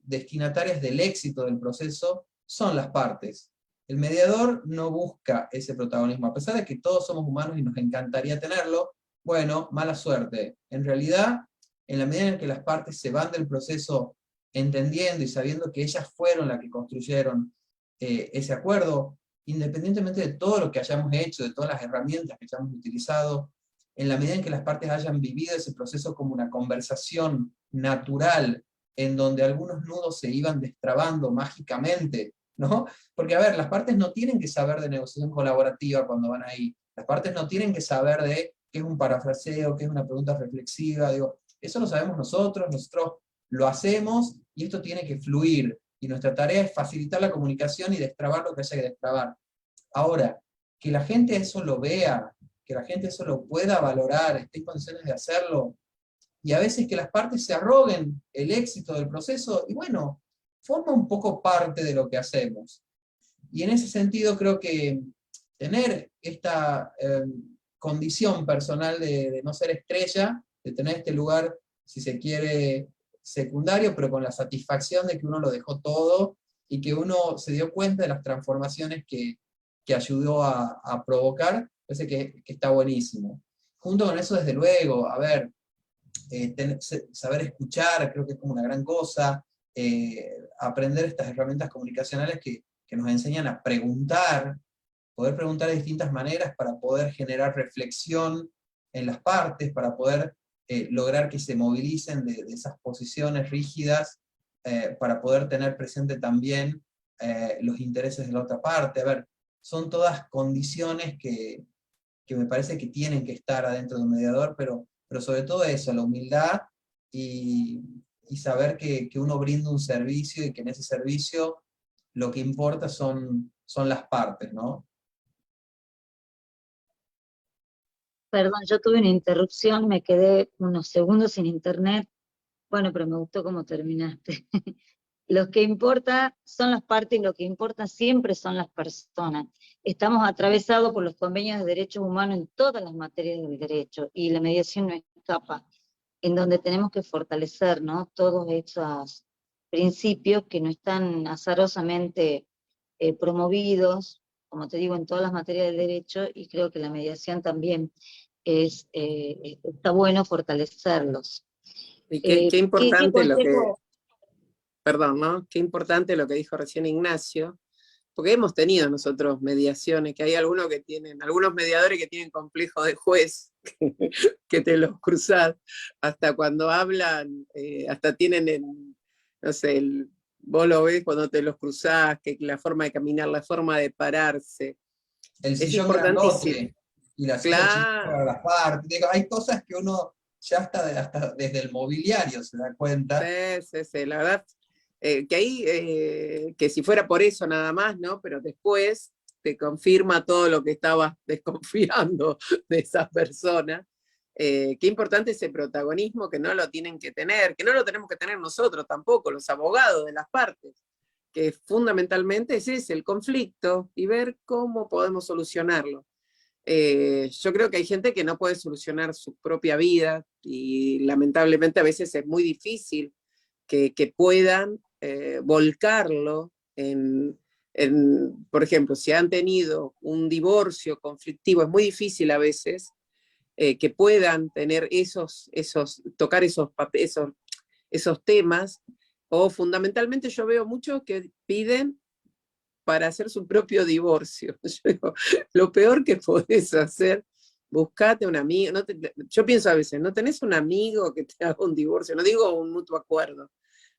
destinatarias del éxito del proceso son las partes. El mediador no busca ese protagonismo, a pesar de que todos somos humanos y nos encantaría tenerlo, bueno, mala suerte. En realidad, en la medida en que las partes se van del proceso entendiendo y sabiendo que ellas fueron las que construyeron ese acuerdo, independientemente de todo lo que hayamos hecho, de todas las herramientas que hayamos utilizado, en la medida en que las partes hayan vivido ese proceso como una conversación natural, en donde algunos nudos se iban destrabando mágicamente, ¿no? Porque, a ver, las partes no tienen que saber de negociación colaborativa cuando van ahí, las partes no tienen que saber de qué es un parafraseo, qué es una pregunta reflexiva, digo, eso lo sabemos nosotros lo hacemos, y esto tiene que fluir, y nuestra tarea es facilitar la comunicación y destrabar lo que haya que destrabar. Ahora, que la gente eso lo vea, que la gente eso lo pueda valorar, esté en condiciones de hacerlo, y a veces que las partes se arroguen el éxito del proceso, y bueno, forma un poco parte de lo que hacemos. Y en ese sentido creo que tener esta condición personal de no ser estrella, de tener este lugar, si se quiere, secundario, pero con la satisfacción de que uno lo dejó todo, y que uno se dio cuenta de las transformaciones que ayudó a provocar, parece que está buenísimo. Junto con eso, desde luego, a ver, saber escuchar, creo que es como una gran cosa, aprender estas herramientas comunicacionales que nos enseñan a preguntar, poder preguntar de distintas maneras para poder generar reflexión en las partes, para poder lograr que se movilicen de esas posiciones rígidas, para poder tener presente también los intereses de la otra parte. A ver, son todas condiciones que me parece que tienen que estar adentro de un mediador, pero sobre todo eso, la humildad y saber que uno brinda un servicio, y que en ese servicio lo que importa son las partes, ¿no? Perdón, yo tuve una interrupción, me quedé unos segundos sin internet. Bueno, pero me gustó cómo terminaste. Lo que importa son las partes, y lo que importa siempre son las personas. Estamos atravesados por los convenios de derechos humanos en todas las materias del derecho, y la mediación no escapa, en donde tenemos que fortalecer, ¿no?, todos esos principios que no están azarosamente promovidos, como te digo, en todas las materias del derecho, y creo que la mediación también está bueno fortalecerlos. Y qué ¿Qué importante lo que, consejo? perdón, ¿no? Qué importante lo que dijo recién Ignacio, porque hemos tenido nosotros mediaciones, que hay algunos mediadores que tienen complejo de juez, que te los cruzás, hasta cuando hablan, hasta tienen, no sé, vos lo ves cuando te los cruzás, que la forma de caminar, la forma de pararse, El es sillón importantísimo. grandote, y la silla chiquita Claro. para las partes. Digo, hay cosas que uno ya hasta desde el mobiliario se da cuenta. Sí, la verdad, que ahí, que si fuera por eso nada más, ¿no? Pero después te confirma todo lo que estabas desconfiando de esa persona. Qué importante ese protagonismo, que no lo tienen que tener, que no lo tenemos que tener nosotros tampoco, los abogados de las partes, que fundamentalmente es ese, el conflicto, y ver cómo podemos solucionarlo. Yo creo que hay gente que no puede solucionar su propia vida, y lamentablemente a veces es muy difícil que puedan volcarlo por ejemplo, si han tenido un divorcio conflictivo, es muy difícil a veces que puedan tener tocar esos temas, o fundamentalmente yo veo muchos que piden para hacer su propio divorcio. Yo digo, lo peor que podés hacer, buscate un amigo. Yo pienso a veces, ¿no tenés un amigo que te haga un divorcio? No digo un mutuo acuerdo,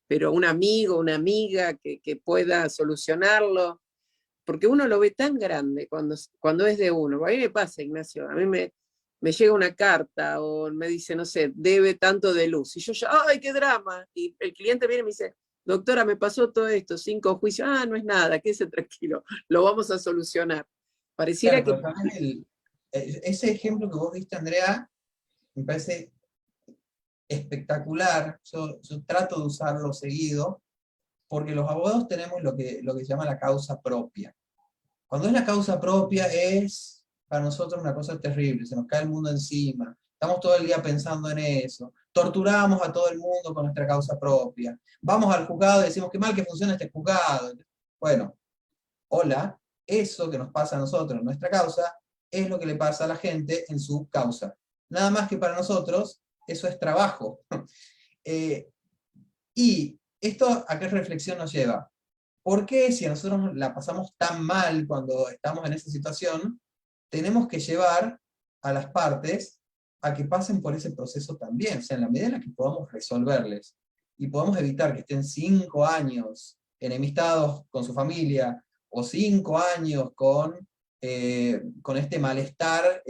pero un amigo, una amiga que pueda solucionarlo, porque uno lo ve tan grande cuando es de uno. A mí me pasa, Ignacio, a mí me llega una carta, o me dice, no sé, debe tanto de luz, y yo ya, ¡ay, qué drama! Y el cliente viene y me dice, doctora, me pasó todo esto, 5 juicios, no es nada, quédese tranquilo, lo vamos a solucionar. Pareciera Claro, que... pero también ese ejemplo que vos diste, Andrea, me parece espectacular. Yo trato de usarlo seguido, porque los abogados tenemos lo que se llama la causa propia. Cuando es la causa propia, es para nosotros una cosa terrible, se nos cae el mundo encima, estamos todo el día pensando en eso, torturamos a todo el mundo con nuestra causa propia, vamos al juzgado y decimos qué mal que funciona este juzgado. Bueno, hola, eso que nos pasa a nosotros en nuestra causa, es lo que le pasa a la gente en su causa. Nada más que para nosotros eso es trabajo. Y esto a qué reflexión nos lleva. ¿Por qué si a nosotros la pasamos tan mal cuando estamos en esa situación, tenemos que llevar a las partes a que pasen por ese proceso también? O sea, en la medida en la que podamos resolverles, y podamos evitar que estén 5 años enemistados con su familia, o 5 años con este malestar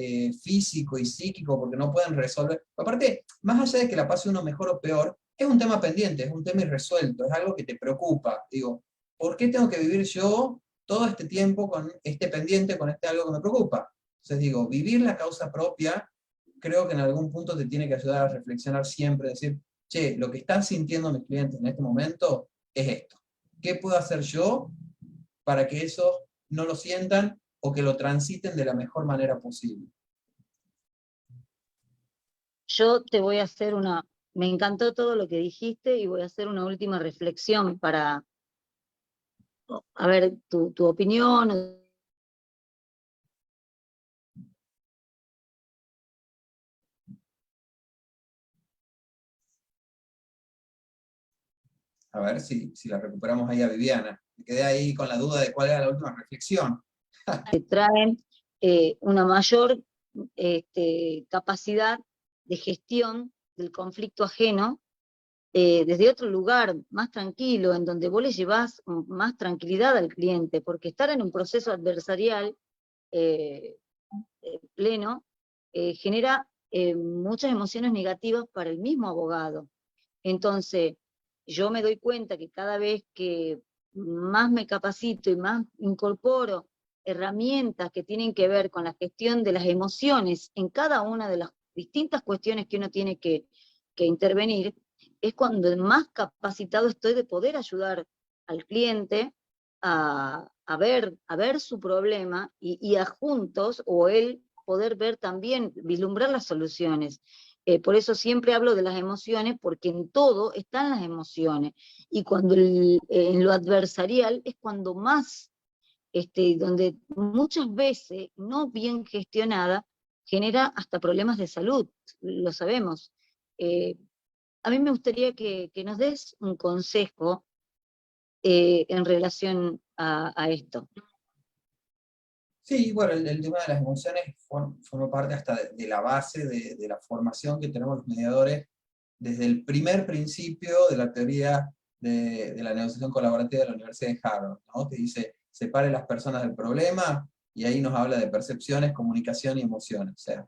físico y psíquico, porque no pueden resolver. Aparte, más allá de que la pase uno mejor o peor, es un tema pendiente, es un tema irresuelto, es algo que te preocupa. Digo, ¿por qué tengo que vivir yo todo este tiempo con este pendiente, con este algo que me preocupa? Entonces digo, vivir la causa propia, creo que en algún punto te tiene que ayudar a reflexionar siempre, decir, che, lo que están sintiendo mis clientes en este momento es esto. ¿Qué puedo hacer yo para que eso no lo sientan o que lo transiten de la mejor manera posible? Yo te voy a hacer me encantó todo lo que dijiste y voy a hacer una última reflexión para, a ver, tu opinión. A ver si la recuperamos ahí a Viviana. Me quedé ahí con la duda de cuál era la última reflexión. Que traen una mayor capacidad de gestión del conflicto ajeno desde otro lugar, más tranquilo, en donde vos le llevás más tranquilidad al cliente, porque estar en un proceso adversarial pleno genera muchas emociones negativas para el mismo abogado. Entonces, yo me doy cuenta que cada vez que más me capacito y más incorporo herramientas que tienen que ver con la gestión de las emociones en cada una de las distintas cuestiones que uno tiene que intervenir, es cuando más capacitado estoy de poder ayudar al cliente a ver su problema y a juntos, o él poder ver también, vislumbrar las soluciones. Por eso siempre hablo de las emociones, porque en todo están las emociones. Y cuando en lo adversarial es cuando más, donde muchas veces, no bien gestionada, genera hasta problemas de salud, lo sabemos. A mí me gustaría que nos des un consejo en relación a esto. Sí, bueno, el tema de las emociones forma parte hasta de la base de la formación que tenemos los mediadores desde el primer principio de la teoría de la negociación colaborativa de la Universidad de Harvard, ¿no? Que dice, separe las personas del problema, y ahí nos habla de percepciones, comunicación y emociones. O sea,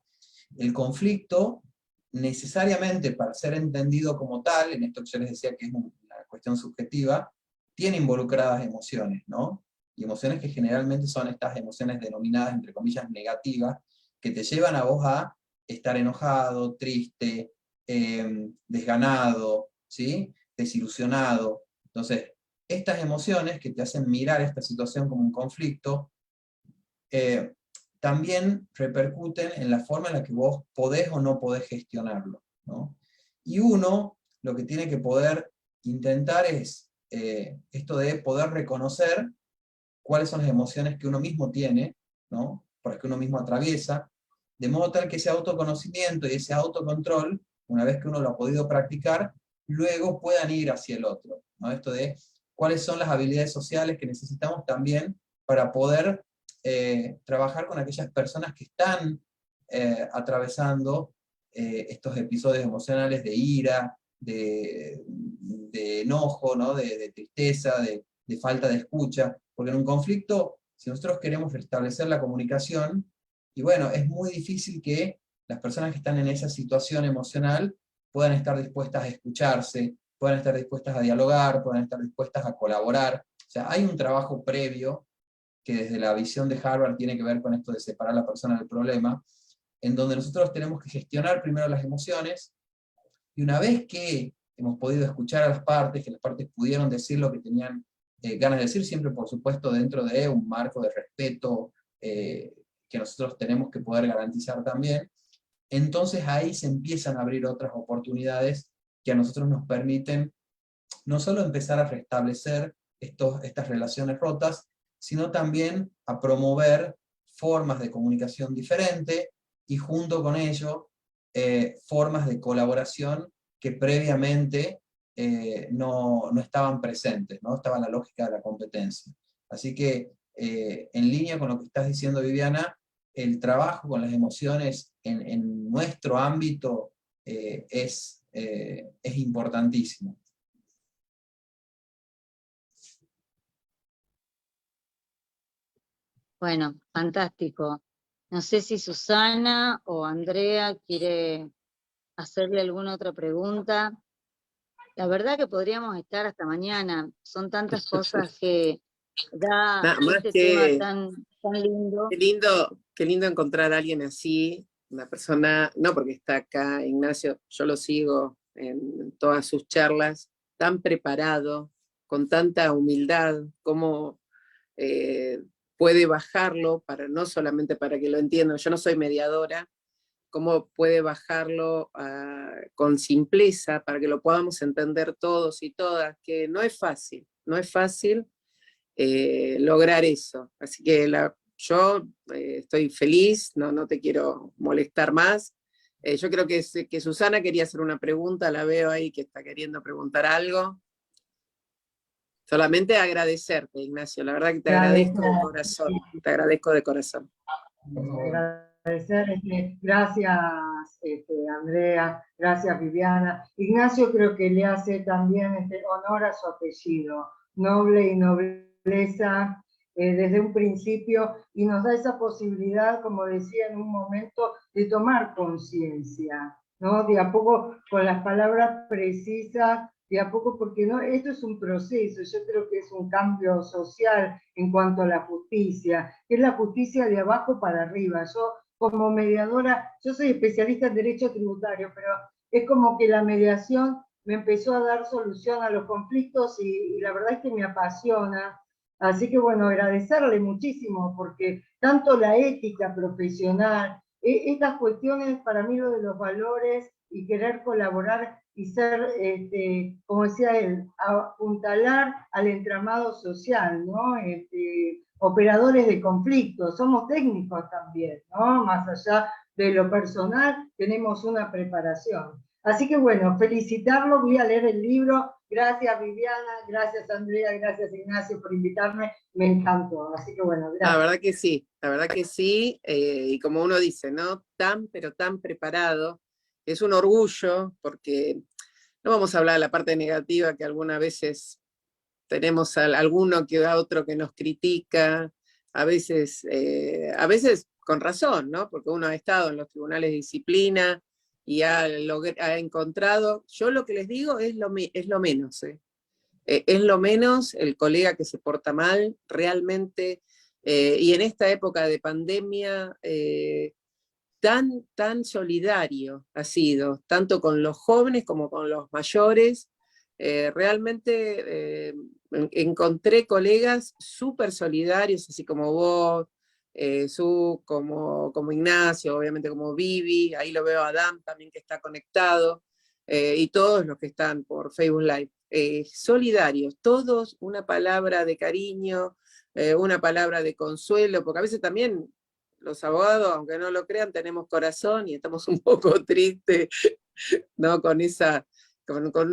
el conflicto, necesariamente para ser entendido como tal, en esto que yo les decía que es una cuestión subjetiva, tiene involucradas emociones, ¿no? Y emociones que generalmente son estas emociones denominadas, entre comillas, negativas, que te llevan a vos a estar enojado, triste, desganado, ¿sí? Desilusionado. Entonces, estas emociones que te hacen mirar esta situación como un conflicto, también repercuten en la forma en la que vos podés o no podés gestionarlo, ¿no? Y uno lo que tiene que poder intentar es esto de poder reconocer cuáles son las emociones que uno mismo tiene, ¿no? Por las que uno mismo atraviesa, de modo tal que ese autoconocimiento y ese autocontrol, una vez que uno lo ha podido practicar, luego puedan ir hacia el otro, ¿no? Esto de cuáles son las habilidades sociales que necesitamos también para poder trabajar con aquellas personas que están atravesando estos episodios emocionales de ira, de enojo, ¿no? de tristeza, de falta de escucha, porque en un conflicto, si nosotros queremos restablecer la comunicación, y bueno, es muy difícil que las personas que están en esa situación emocional puedan estar dispuestas a escucharse, puedan estar dispuestas a dialogar, puedan estar dispuestas a colaborar. O sea, hay un trabajo previo que desde la visión de Harvard tiene que ver con esto de separar a la persona del problema, en donde nosotros tenemos que gestionar primero las emociones, y una vez que hemos podido escuchar a las partes, que las partes pudieron decir lo que tenían ganas de decir, siempre por supuesto dentro de un marco de respeto que nosotros tenemos que poder garantizar también, entonces ahí se empiezan a abrir otras oportunidades que a nosotros nos permiten no solo empezar a restablecer estas relaciones rotas, sino también a promover formas de comunicación diferente, y junto con ello formas de colaboración que previamente no estaban presentes, no estaba la lógica de la competencia. Así que, en línea con lo que estás diciendo, Viviana, el trabajo con las emociones en nuestro ámbito es importantísimo. Bueno, fantástico. No sé si Susana o Andrea quiere hacerle alguna otra pregunta. La verdad que podríamos estar hasta mañana. Son tantas cosas que da Nada más este tema que tan lindo. qué lindo encontrar a alguien así, una persona, no porque está acá Ignacio, yo lo sigo en todas sus charlas, tan preparado, con tanta humildad, como puede bajarlo, no solamente para que lo entiendan, yo no soy mediadora, cómo puede bajarlo con simpleza para que lo podamos entender todos y todas, que no es fácil, no es fácil lograr eso. Así que yo estoy feliz, no te quiero molestar más. Yo creo que Susana quería hacer una pregunta, la veo ahí que está queriendo preguntar algo. Solamente agradecerte, Ignacio, la verdad que te agradezco de corazón, te agradezco de corazón. Agradecer, gracias Andrea, gracias Viviana. Ignacio creo que le hace también honor a su apellido, noble y nobleza desde un principio, y nos da esa posibilidad, como decía en un momento, de tomar conciencia, ¿no? De a poco, con las palabras precisas, de a poco, porque no, esto es un proceso, yo creo que es un cambio social en cuanto a la justicia, que es la justicia de abajo para arriba. Yo, como mediadora, yo soy especialista en derecho tributario, pero es como que la mediación me empezó a dar solución a los conflictos y la verdad es que me apasiona. Así que bueno, agradecerle muchísimo, porque tanto la ética profesional, estas cuestiones, para mí lo de los valores y querer colaborar y ser, como decía él, apuntalar al entramado social, ¿no? Operadores de conflictos, somos técnicos también, ¿no? Más allá de lo personal, tenemos una preparación. Así que bueno, felicitarlo, voy a leer el libro. Gracias Viviana, gracias Andrea, gracias Ignacio por invitarme, me encantó. Así que bueno, gracias. La verdad que sí, y como uno dice, ¿no? Pero tan preparado, es un orgullo, porque no vamos a hablar de la parte negativa, que algunas veces tenemos alguno que otro que nos critica, a veces con razón, ¿no? Porque uno ha estado en los tribunales de disciplina y ha encontrado, yo lo que les digo es lo menos, es lo menos el colega que se porta mal, realmente, y en esta época de pandemia, tan solidario ha sido, tanto con los jóvenes como con los mayores. Realmente encontré colegas súper solidarios, así como vos, como Ignacio, obviamente como Vivi, ahí lo veo a Adam también que está conectado, y todos los que están por Facebook Live. Solidarios, todos una palabra de cariño, una palabra de consuelo, porque a veces también los abogados, aunque no lo crean, tenemos corazón y estamos un poco tristes, ¿no? Con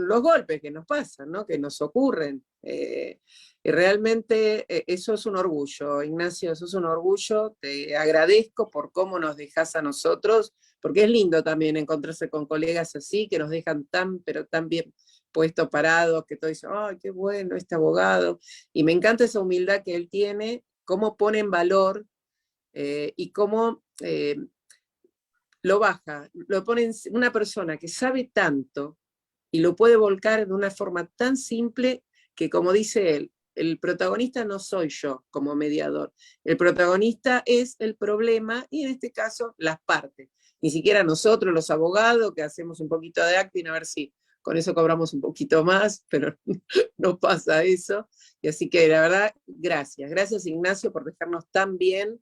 los golpes que nos pasan, ¿no? Que nos ocurren. Y realmente eso es un orgullo, Ignacio, eso es un orgullo. Te agradezco por cómo nos dejás a nosotros, porque es lindo también encontrarse con colegas así, que nos dejan pero tan bien puestos, parados, que todos dicen, ¡ay, qué bueno este abogado! Y me encanta esa humildad que él tiene, cómo pone en valor y cómo lo baja, lo pone en una persona que sabe tanto y lo puede volcar de una forma tan simple que, como dice él, el protagonista no soy yo como mediador, el protagonista es el problema y en este caso las partes. Ni siquiera nosotros, los abogados, que hacemos un poquito de acting, a ver si con eso cobramos un poquito más, pero no pasa eso. Y así que la verdad, gracias Ignacio por dejarnos tan bien,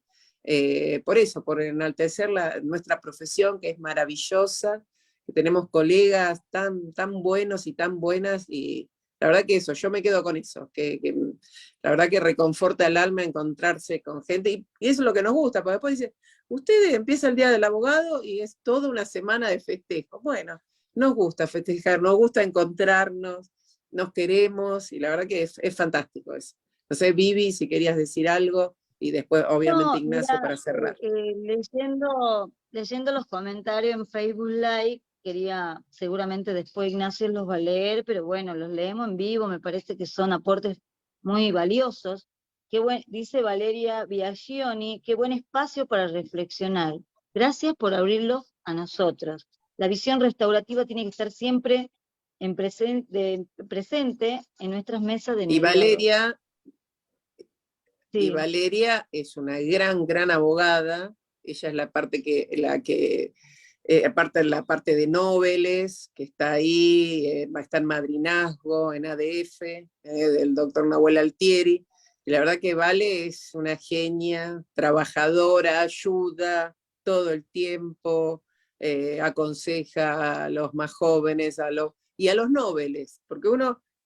por eso, por enaltecer nuestra profesión, que es maravillosa, que tenemos colegas tan buenos y tan buenas, y la verdad que eso, yo me quedo con eso, que la verdad que reconforta el alma encontrarse con gente, y eso es lo que nos gusta, porque después dice, usted empieza el Día del Abogado y es toda una semana de festejo. Bueno, nos gusta festejar, nos gusta encontrarnos, nos queremos, y la verdad que es fantástico eso. No sé, Vivi, si querías decir algo, y después, obviamente, No, Ignacio, mira, para cerrar. leyendo los comentarios en Facebook Live, seguramente después Ignacio los va a leer, pero bueno, los leemos en vivo, me parece que son aportes muy valiosos. Dice Valeria Biagioni, qué buen espacio para reflexionar. Gracias por abrirlo a nosotros. La visión restaurativa tiene que estar siempre presente en nuestras mesas de Y mediados. Y Sí. Valeria es una gran abogada. Ella es aparte de la parte de Noveles, que está ahí, va a estar en Madrinazgo, en ADF, del doctor Nahuel Altieri. Y la verdad que Vale es una genia, trabajadora, ayuda todo el tiempo, aconseja a los más jóvenes, y a los Noveles, porque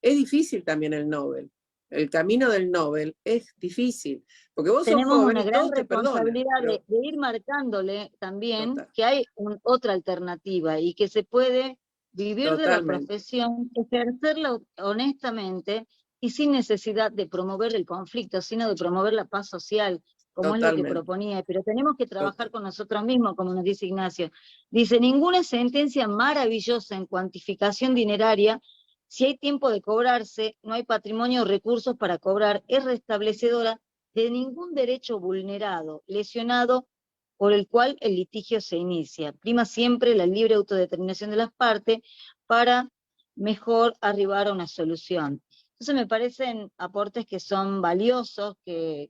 es difícil también el Nobel. El camino del Nobel es difícil, porque vos sos Tenemos joven una y gran todos te perdonan. responsabilidad Pero, de ir marcándole también total, que hay otra alternativa y que se puede vivir de la totalmente, profesión, ejercerla honestamente y sin necesidad de promover el conflicto, sino de promover la paz social, como es lo que totalmente. proponía. Pero tenemos que trabajar Total. con nosotros mismos, como nos dice Ignacio. Dice, ninguna sentencia maravillosa en cuantificación dineraria, si hay tiempo de cobrarse, no hay patrimonio o recursos para cobrar, es restablecedora de ningún derecho vulnerado, lesionado, por el cual el litigio se inicia. Prima siempre la libre autodeterminación de las partes para mejor arribar a una solución. Entonces me parecen aportes que son valiosos, que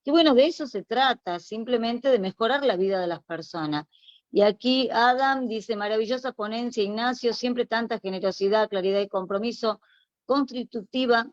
bueno, de eso se trata, simplemente de mejorar la vida de las personas. Y aquí Adam dice, maravillosa ponencia, Ignacio, siempre tanta generosidad, claridad y compromiso, constructiva,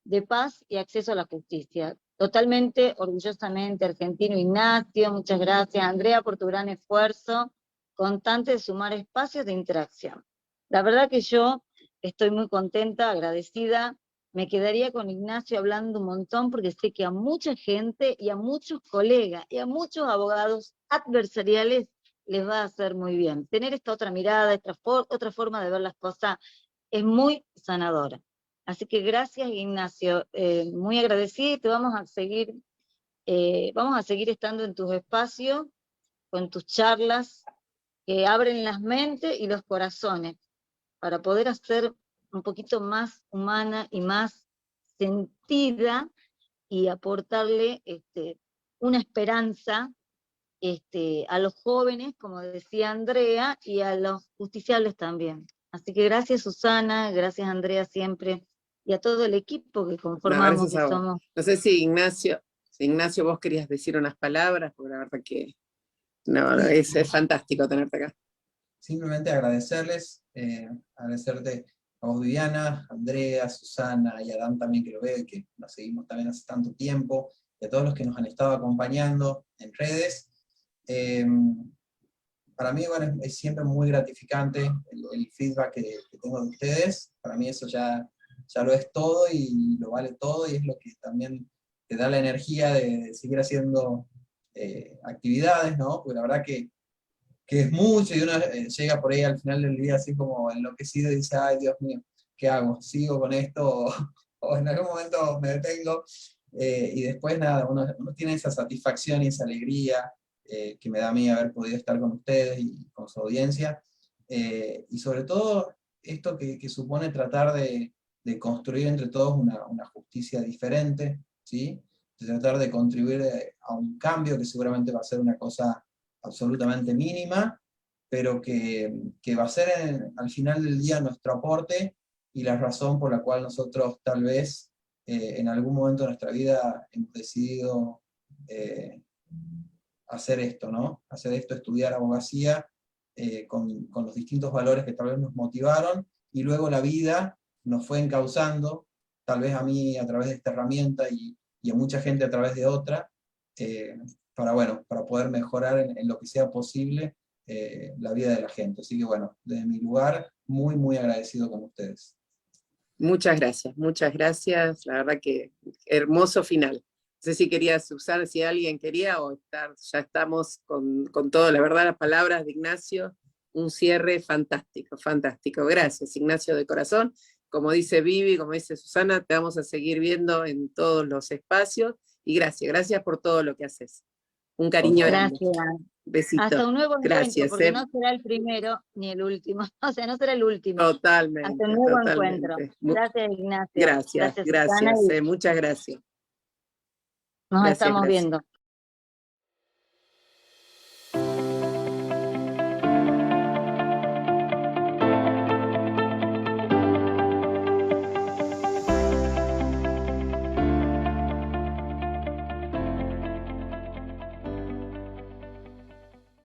de paz y acceso a la justicia. Totalmente, orgullosamente argentino, Ignacio, muchas gracias. Andrea, por tu gran esfuerzo constante de sumar espacios de interacción. La verdad que yo estoy muy contenta, agradecida. Me quedaría con Ignacio hablando un montón porque sé que a mucha gente y a muchos colegas y a muchos abogados adversariales les va a hacer muy bien. Tener esta otra mirada, otra forma de ver las cosas es muy sanadora. Así que gracias, Ignacio, muy agradecida, y te vamos a seguir estando en tus espacios, con tus charlas, que abren las mentes y los corazones, para poder hacer un poquito más humana y más sentida, y aportarle una esperanza a los jóvenes, como decía Andrea, y a los justiciables también. Así que gracias, Susana, gracias, Andrea, siempre, y a todo el equipo que No, conformamos, gracias que a vos. somos. No sé si Ignacio, vos querías decir unas palabras, porque la verdad que no, Sí, es fantástico tenerte acá. simplemente agradecerles, agradecerte a vos, Viviana, a Andrea, a Susana y a Dan también, que lo veo y que nos seguimos también hace tanto tiempo, y a todos los que nos han estado acompañando en redes. Para mí, bueno, es siempre muy gratificante el feedback que tengo de ustedes. Para mí eso ya lo es todo y lo vale todo, y es lo que también te da la energía de seguir haciendo actividades, ¿no? Porque la verdad que es mucho, y uno llega por ahí al final del día así como enloquecido y dice, ay, Dios mío, ¿qué hago? ¿Sigo con esto? O en algún momento me detengo. Y después nada, uno tiene esa satisfacción y esa alegría que me da a mí haber podido estar con ustedes y con su audiencia. Y sobre todo esto que supone tratar de construir entre todos una justicia diferente, ¿sí? De tratar de contribuir a un cambio que seguramente va a ser una cosa absolutamente mínima, pero que va a ser al final del día nuestro aporte y la razón por la cual nosotros tal vez en algún momento de nuestra vida hemos decidido hacer esto, ¿no? Hacer esto, estudiar abogacía con los distintos valores que tal vez nos motivaron, y luego la vida nos fue encauzando, tal vez a mí a través de esta herramienta y a mucha gente a través de otra, para poder mejorar en lo que sea posible la vida de la gente. Así que bueno, desde mi lugar, muy agradecido con ustedes. Muchas gracias, la verdad que hermoso final. No sé si querías usar, si alguien quería, o ya estamos con todo, la verdad, las palabras de Ignacio, un cierre fantástico, fantástico. Gracias, Ignacio, de corazón. Como dice Vivi, como dice Susana, te vamos a seguir viendo en todos los espacios, y gracias por todo lo que haces. Un cariño grande. Gracias. Besito. Hasta un nuevo encuentro, Gracias, porque no será el primero ni el último. O sea, no será el último. Totalmente. Hasta un nuevo totalmente. encuentro. Gracias, Ignacio. Gracias, Susana, muchas gracias. nos Gracias, estamos viendo.